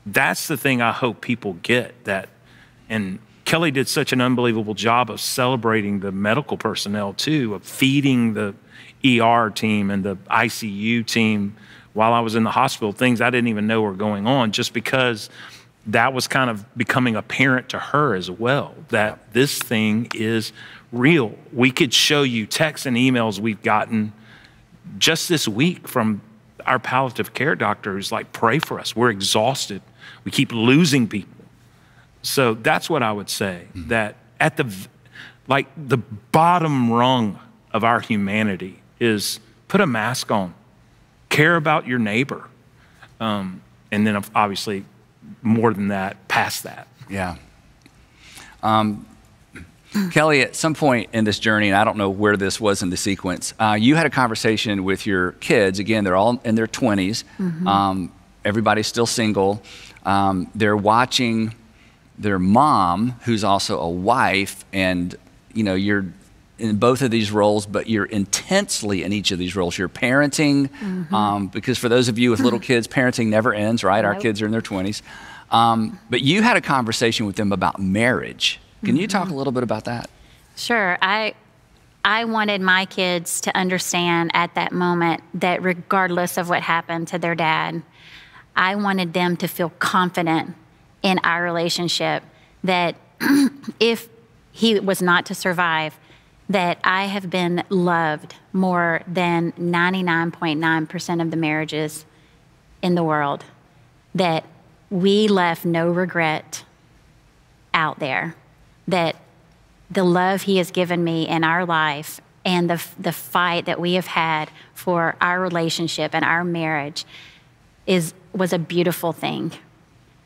That's the thing I hope people get that. And Kelly did such an unbelievable job of celebrating the medical personnel too, of feeding the ER team and the ICU team while I was in the hospital, things I didn't even know were going on, just because that was kind of becoming apparent to her as well, that this thing is real. We could show you texts and emails we've gotten just this week from our palliative care doctor who's like, pray for us. We're exhausted. We keep losing people. So that's what I would say, that at the bottom rung of our humanity is put a mask on, care about your neighbor. And then obviously more than that, past that. Yeah. Kelly, at some point in this journey, and I don't know where this was in the sequence, you had a conversation with your kids. Again, they're all in their 20s. Everybody's still single. They're watching their mom, who's also a wife, and you're in both of these roles, but you're intensely in each of these roles. You're parenting, because for those of you with little kids, parenting never ends, right? Our kids are in their 20s. But you had a conversation with them about marriage. Can you talk a little bit about that? Sure. I wanted my kids to understand at that moment that regardless of what happened to their dad, I wanted them to feel confident in our relationship, that if he was not to survive, that I have been loved more than 99.9% of the marriages in the world, that we left no regret out there, that the love he has given me in our life and the fight that we have had for our relationship and our marriage was a beautiful thing.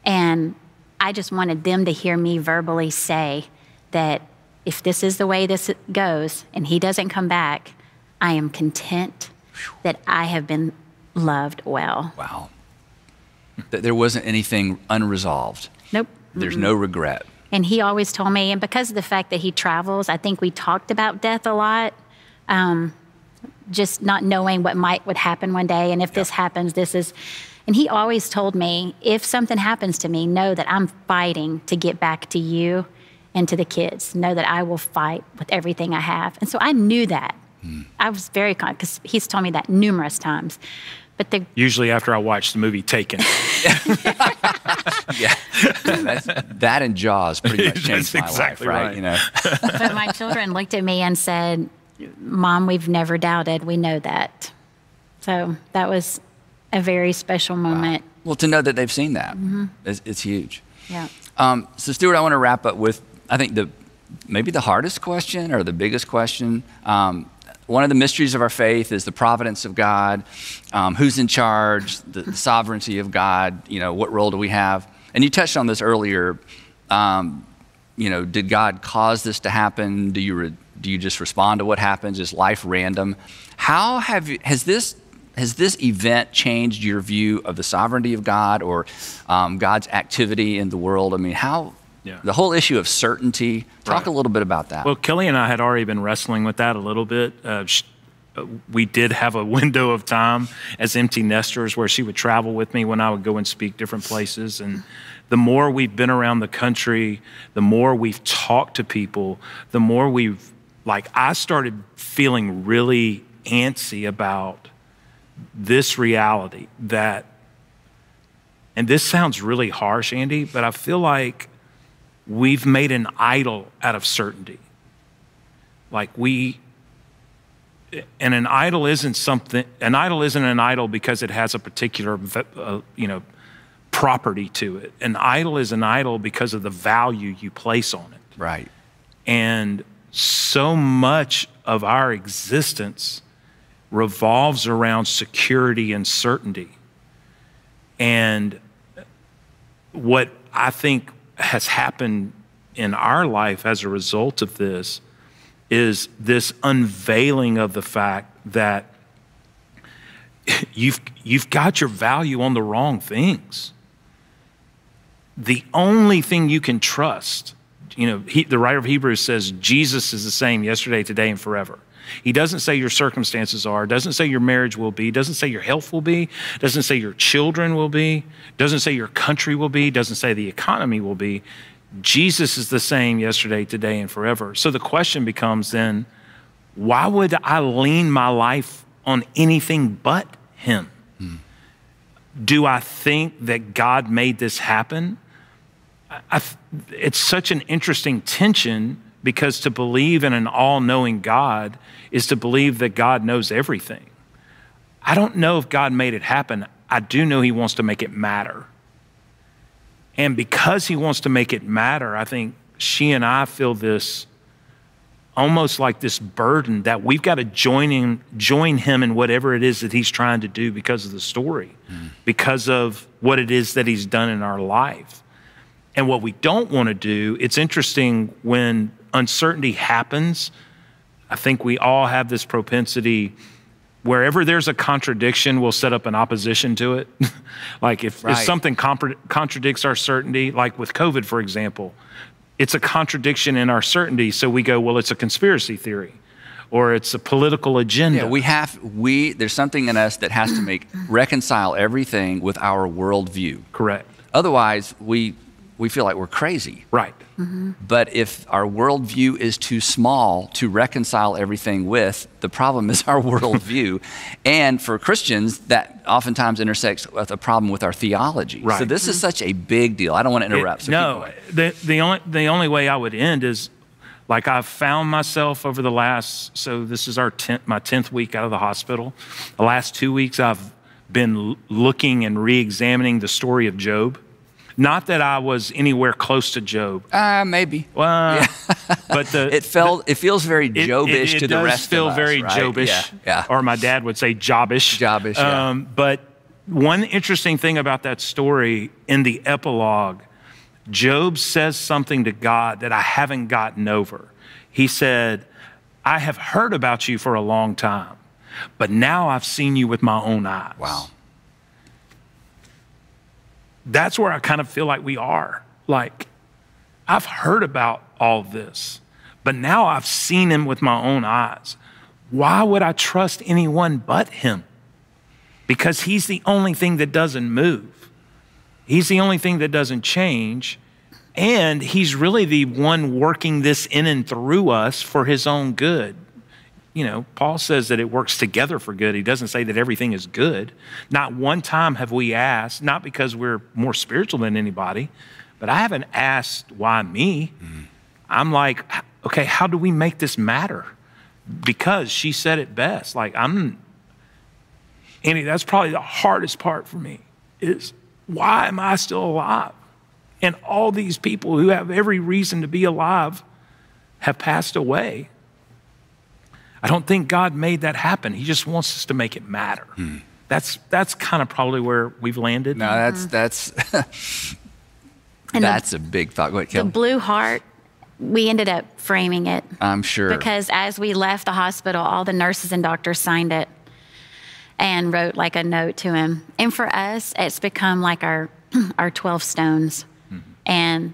And I just wanted them to hear me verbally say that if this is the way this goes and he doesn't come back, I am content that I have been loved well. Wow. That there wasn't anything unresolved. Nope. There's no regret. And he always told me, and because of the fact that he travels, I think we talked about death a lot, just not knowing what would happen one day. And if this happens, and he always told me, if something happens to me, know that I'm fighting to get back to you and to the kids. Know that I will fight with everything I have. And so I knew that. I was very confident, because he's told me that numerous times. But usually after I watch the movie Taken. Yeah, that and Jaws pretty much changed my exactly life, right? But my children looked at me and said, Mom, we've never doubted. We know that. So that was a very special moment. Wow. Well, to know that they've seen that, it's huge. Yeah. So Stuart, I want to wrap up with, I think maybe the hardest question or the biggest question. One of the mysteries of our faith is the providence of God. Who's in charge? The sovereignty of God. What role do we have? And you touched on this earlier. Did God cause this to happen? Do you just respond to what happens? Is life random? How has this event changed your view of the sovereignty of God or God's activity in the world? I mean, the whole issue of certainty, talk a little bit about that. Well, Kelly and I had already been wrestling with that a little bit. We did have a window of time as empty nesters where she would travel with me when I would go and speak different places. And the more we've been around the country, the more we've talked to people, the more I started feeling really antsy about this reality that, and this sounds really harsh, Andy, but I feel like we've made an idol out of certainty. And an idol isn't an idol because it has a particular, property to it. An idol is an idol because of the value you place on it. Right. And so much of our existence revolves around security and certainty. And what I think has happened in our life as a result of this is this unveiling of the fact that you've got your value on the wrong things. The only thing you can trust the writer of Hebrews says Jesus is the same yesterday, today, and forever. He doesn't say your circumstances are, doesn't say your marriage will be, doesn't say your health will be, doesn't say your children will be, doesn't say your country will be, doesn't say the economy will be. Jesus is the same yesterday, today, and forever. So the question becomes then, why would I lean my life on anything but him? Do I think that God made this happen? It's such an interesting tension, because to believe in an all-knowing God is to believe that God knows everything. I don't know if God made it happen. I do know he wants to make it matter. And because he wants to make it matter, I think she and I feel this almost like this burden that we've got to join him in whatever it is that he's trying to do because of the story, because of what it is that he's done in our life. And what we don't want to do, it's interesting when uncertainty happens, I think we all have this propensity, wherever there's a contradiction, we'll set up an opposition to it. Like if something contradicts our certainty, like with COVID, for example, it's a contradiction in our certainty. So we go, well, it's a conspiracy theory or it's a political agenda. Yeah, there's something in us that has to reconcile everything with our worldview. Correct. Otherwise, we feel like we're crazy. Right. But if our worldview is too small to reconcile everything with, the problem is our worldview. And for Christians, that oftentimes intersects with a problem with our theology. Right. So this is such a big deal. I don't want to interrupt. The only way I would end is, like, I've found myself over the last, so this is my 10th week out of the hospital. The last 2 weeks, I've been looking and re-examining the story of Job. Not that I was anywhere close to Job. Maybe. Well, yeah. But it feels very Jobish to the rest of us. It does feel very right? Jobish, yeah. Or my dad would say Jobish. Jobish, yeah. But one interesting thing about that story, in the epilogue, Job says something to God that I haven't gotten over. He said, I have heard about you for a long time, but now I've seen you with my own eyes. Wow. That's where I kind of feel like we are. Like, I've heard about all this, but now I've seen him with my own eyes. Why would I trust anyone but him? Because he's the only thing that doesn't move. He's the only thing that doesn't change. And he's really the one working this in and through us for his own good. You know, Paul says that it works together for good. He doesn't say that everything is good. Not one time have we asked, not because we're more spiritual than anybody, but I haven't asked, why me? I'm like, okay, how do we make this matter? Because she said it best. Like, Annie, that's probably the hardest part for me, is why am I still alive? And all these people who have every reason to be alive have passed away. I don't think God made that happen. He just wants us to make it matter. That's kind of probably where we've landed. No, that's a big thought. Go ahead, Kelly. The blue heart, we ended up framing it. I'm sure. Because as we left the hospital, all the nurses and doctors signed it and wrote like a note to him. And for us, it's become like our 12 stones. And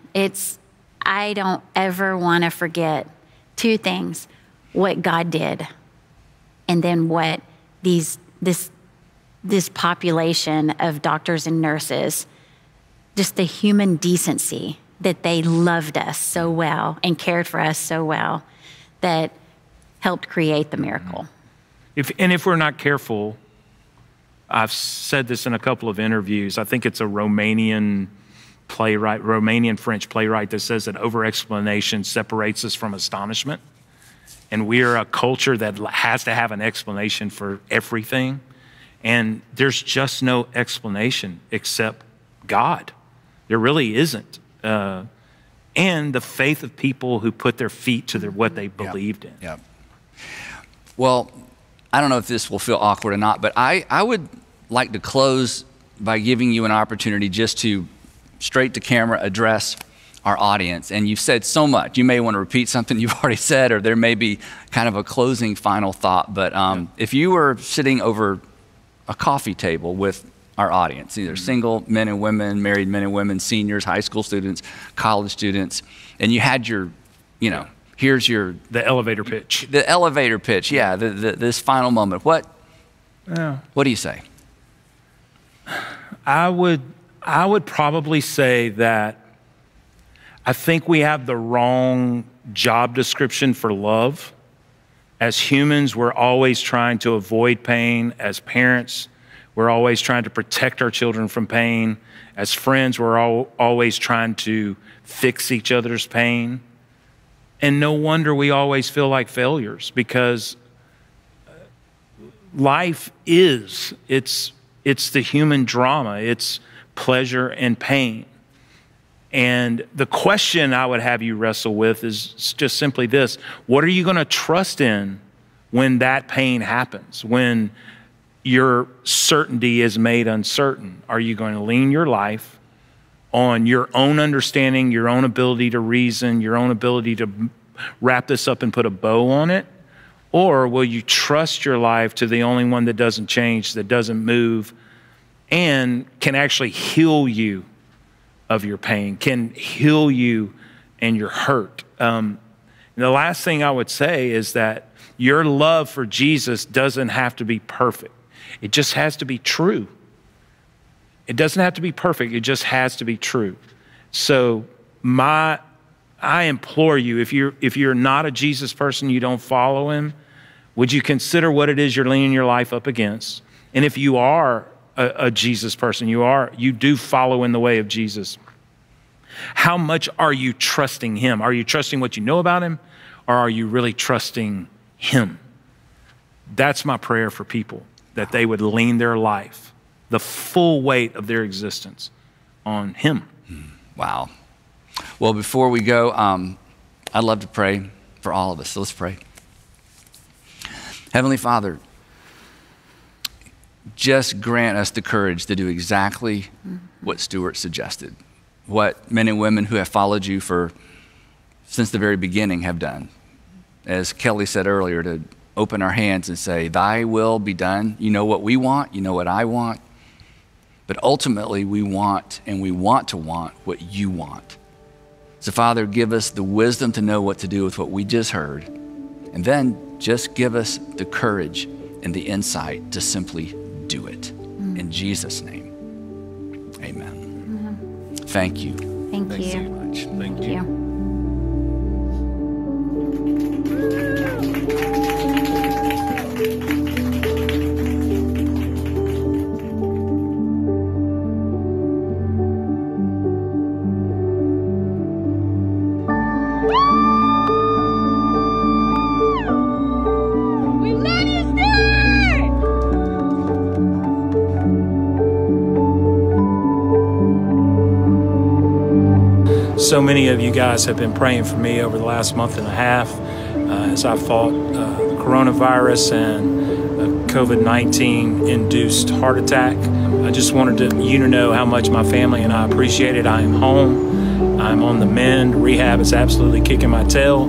I don't ever want to forget two things: what God did, and then what this population of doctors and nurses, just the human decency that they loved us so well and cared for us so well, that helped create the miracle. If we're not careful, I've said this in a couple of interviews, I think it's a Romanian French playwright that says that over-explanation separates us from astonishment. And we're a culture that has to have an explanation for everything. And there's just no explanation except God. There really isn't. And the faith of people who put their feet to what they believed in. Yep. Well, I don't know if this will feel awkward or not, but I would like to close by giving you an opportunity just to straight to camera address our audience. And you've said so much. You may want to repeat something you've already said, or there may be kind of a closing final thought. But if you were sitting over a coffee table with our audience, either single men and women, married men and women, seniors, high school students, college students, and you had your, here's your... The elevator pitch. The elevator pitch, yeah, this final moment. What do you say? I would probably say that I think we have the wrong job description for love. As humans, we're always trying to avoid pain. As parents, we're always trying to protect our children from pain. As friends, we're always trying to fix each other's pain. And no wonder we always feel like failures, because life it's the human drama. It's pleasure and pain. And the question I would have you wrestle with is just simply this: what are you going to trust in when that pain happens, when your certainty is made uncertain? Are you going to lean your life on your own understanding, your own ability to reason, your own ability to wrap this up and put a bow on it? Or will you trust your life to the only one that doesn't change, that doesn't move, and can actually heal you of your pain, can heal you and your hurt? And the last thing I would say is that your love for Jesus doesn't have to be perfect. It just has to be true. It doesn't have to be perfect. It just has to be true. So I implore you, if you're not a Jesus person, you don't follow him, would you consider what it is you're leaning your life up against? And if you are a Jesus person, you do follow in the way of Jesus, how much are you trusting him? Are you trusting what you know about him, or are you really trusting him? That's my prayer for people, that they would lean their life, the full weight of their existence, on him. Wow. Well, before we go, I'd love to pray for all of us. So let's pray. Heavenly Father, just grant us the courage to do exactly what Stuart suggested, what men and women who have followed you since the very beginning have done. As Kelly said earlier, to open our hands and say, thy will be done. You know what we want, you know what I want, but ultimately we want to want what you want. So Father, give us the wisdom to know what to do with what we just heard, and then just give us the courage and the insight to simply do it. In Jesus' name, amen. Thank you. Thank you so much. Thank you. So many of you guys have been praying for me over the last month and a half as I've fought the coronavirus and COVID-19 induced heart attack. I just wanted you to know how much my family and I appreciate it. I am home. I'm on the mend. Rehab is absolutely kicking my tail,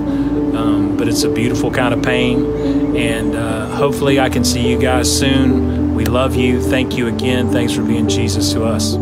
but it's a beautiful kind of pain. And hopefully I can see you guys soon. We love you. Thank you again. Thanks for being Jesus to us.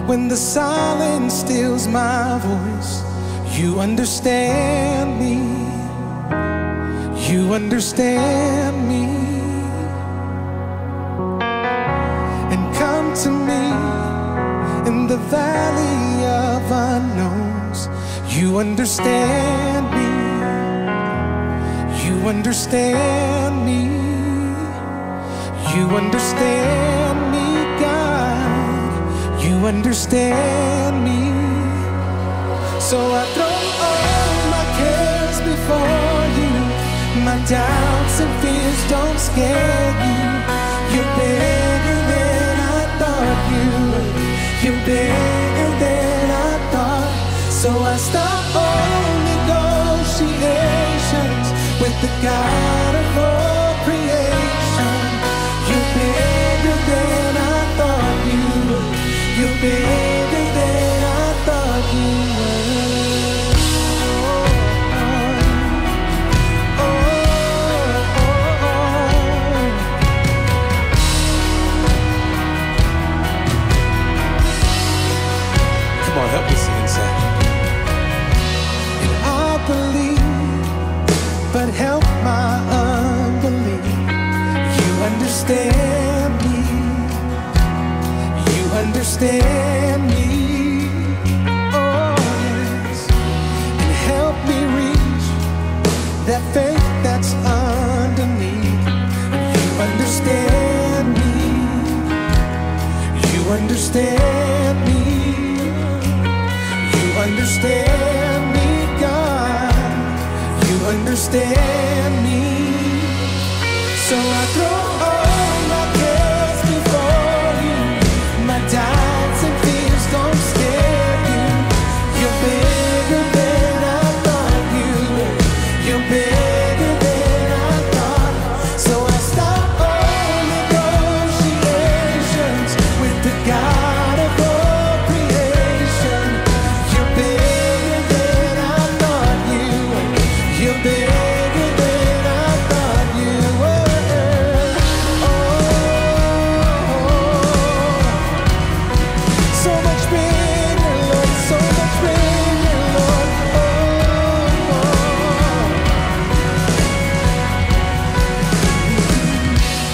When the silence steals my voice, you understand me. You understand me. to me in the valley of unknowns. You understand me. You understand me. You understand me, God. You understand me. So I throw all my cares before you. My doubts and fears don't scare you. You're bigger than I thought you. You're bigger than I thought. So I stop all negotiations with the God of all creation. You're bigger than I thought you. You're bigger than I thought you were. Come on, help me sing inside. And I believe, but help my unbelief. You understand me. You understand me. Oh yes. And help me reach that faith that's underneath. You understand me. You understand me. You understand me, God. You understand me. So I throw all my cares before you. My doubts and fears don't scare you. You're bigger than I thought you. You're bigger than I thought. So I stop all negotiations with the God of all creation. You're bigger than I thought you. You're bigger than I thought you were. Oh, so much bigger, Lord, so much bigger, Lord.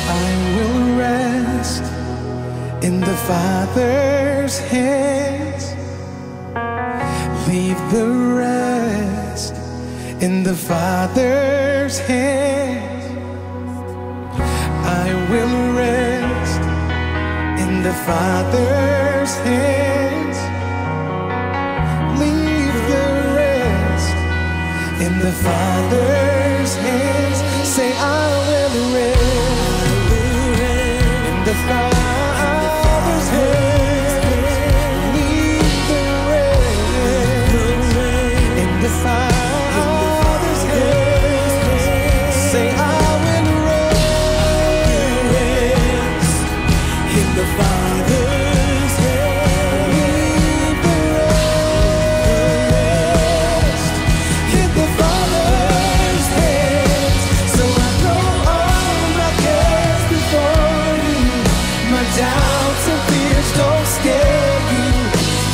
I will rest in the Father's hands. Leave the rest in the Father's hands. I will rest in the Father's hands. Leave the rest in the Father's hands. Say, I will rest in the Father's hands. Leave the rest in the Father's hands. Say, I will rest in the Father's hands. Leave the rest in the Father's hands. So I throw all my cares before you. My doubts and fears don't scare you.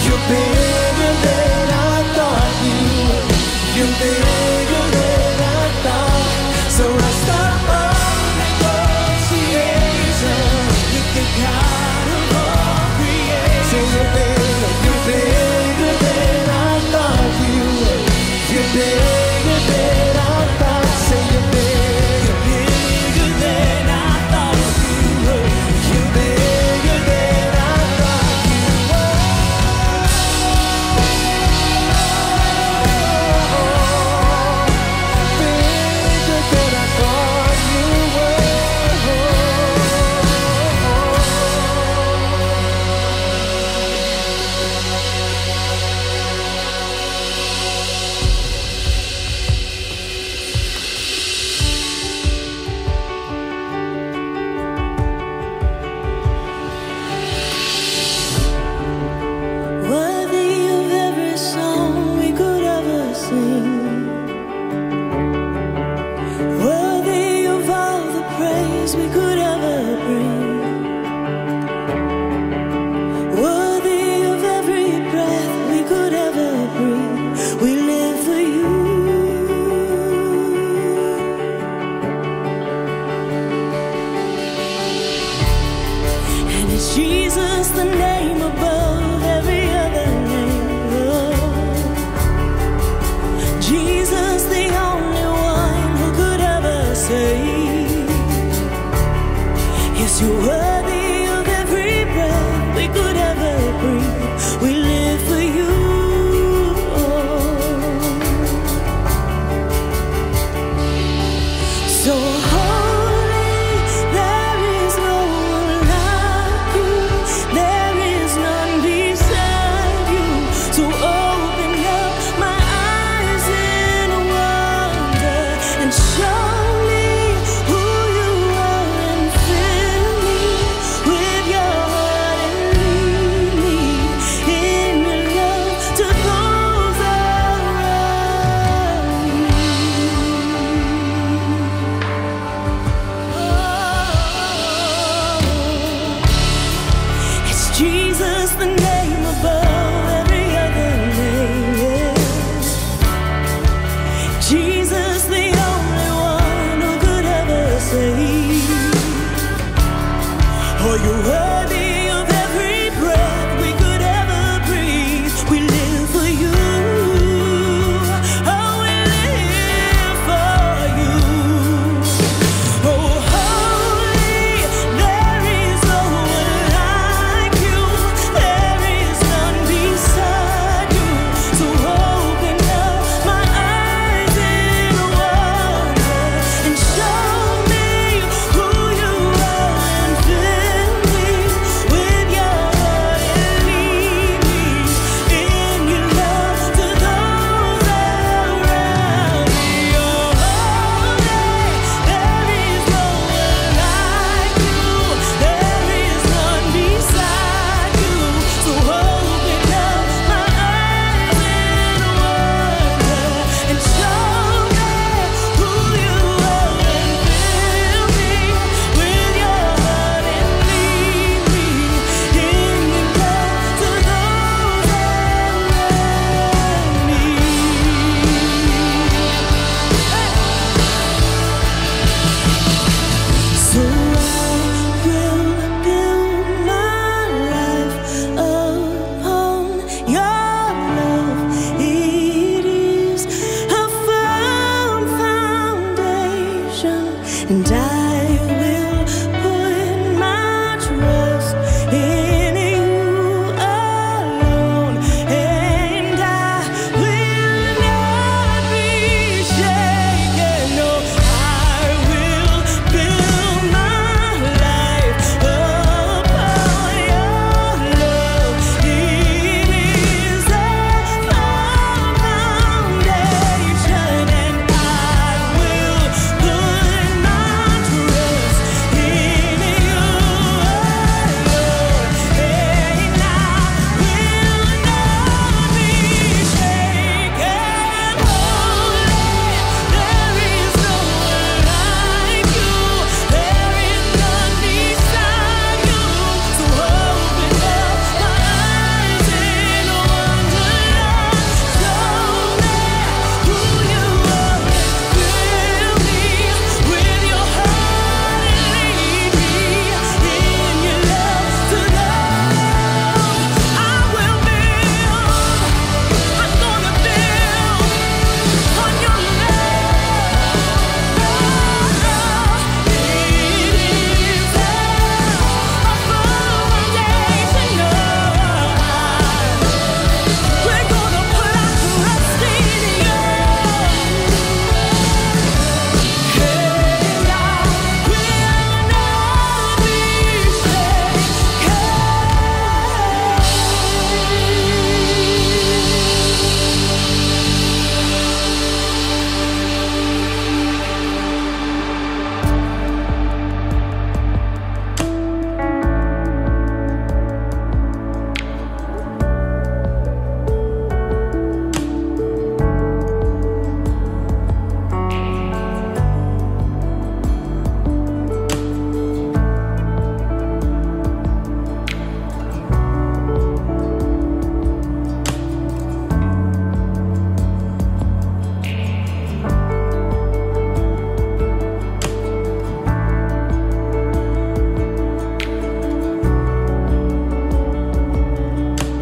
You're big.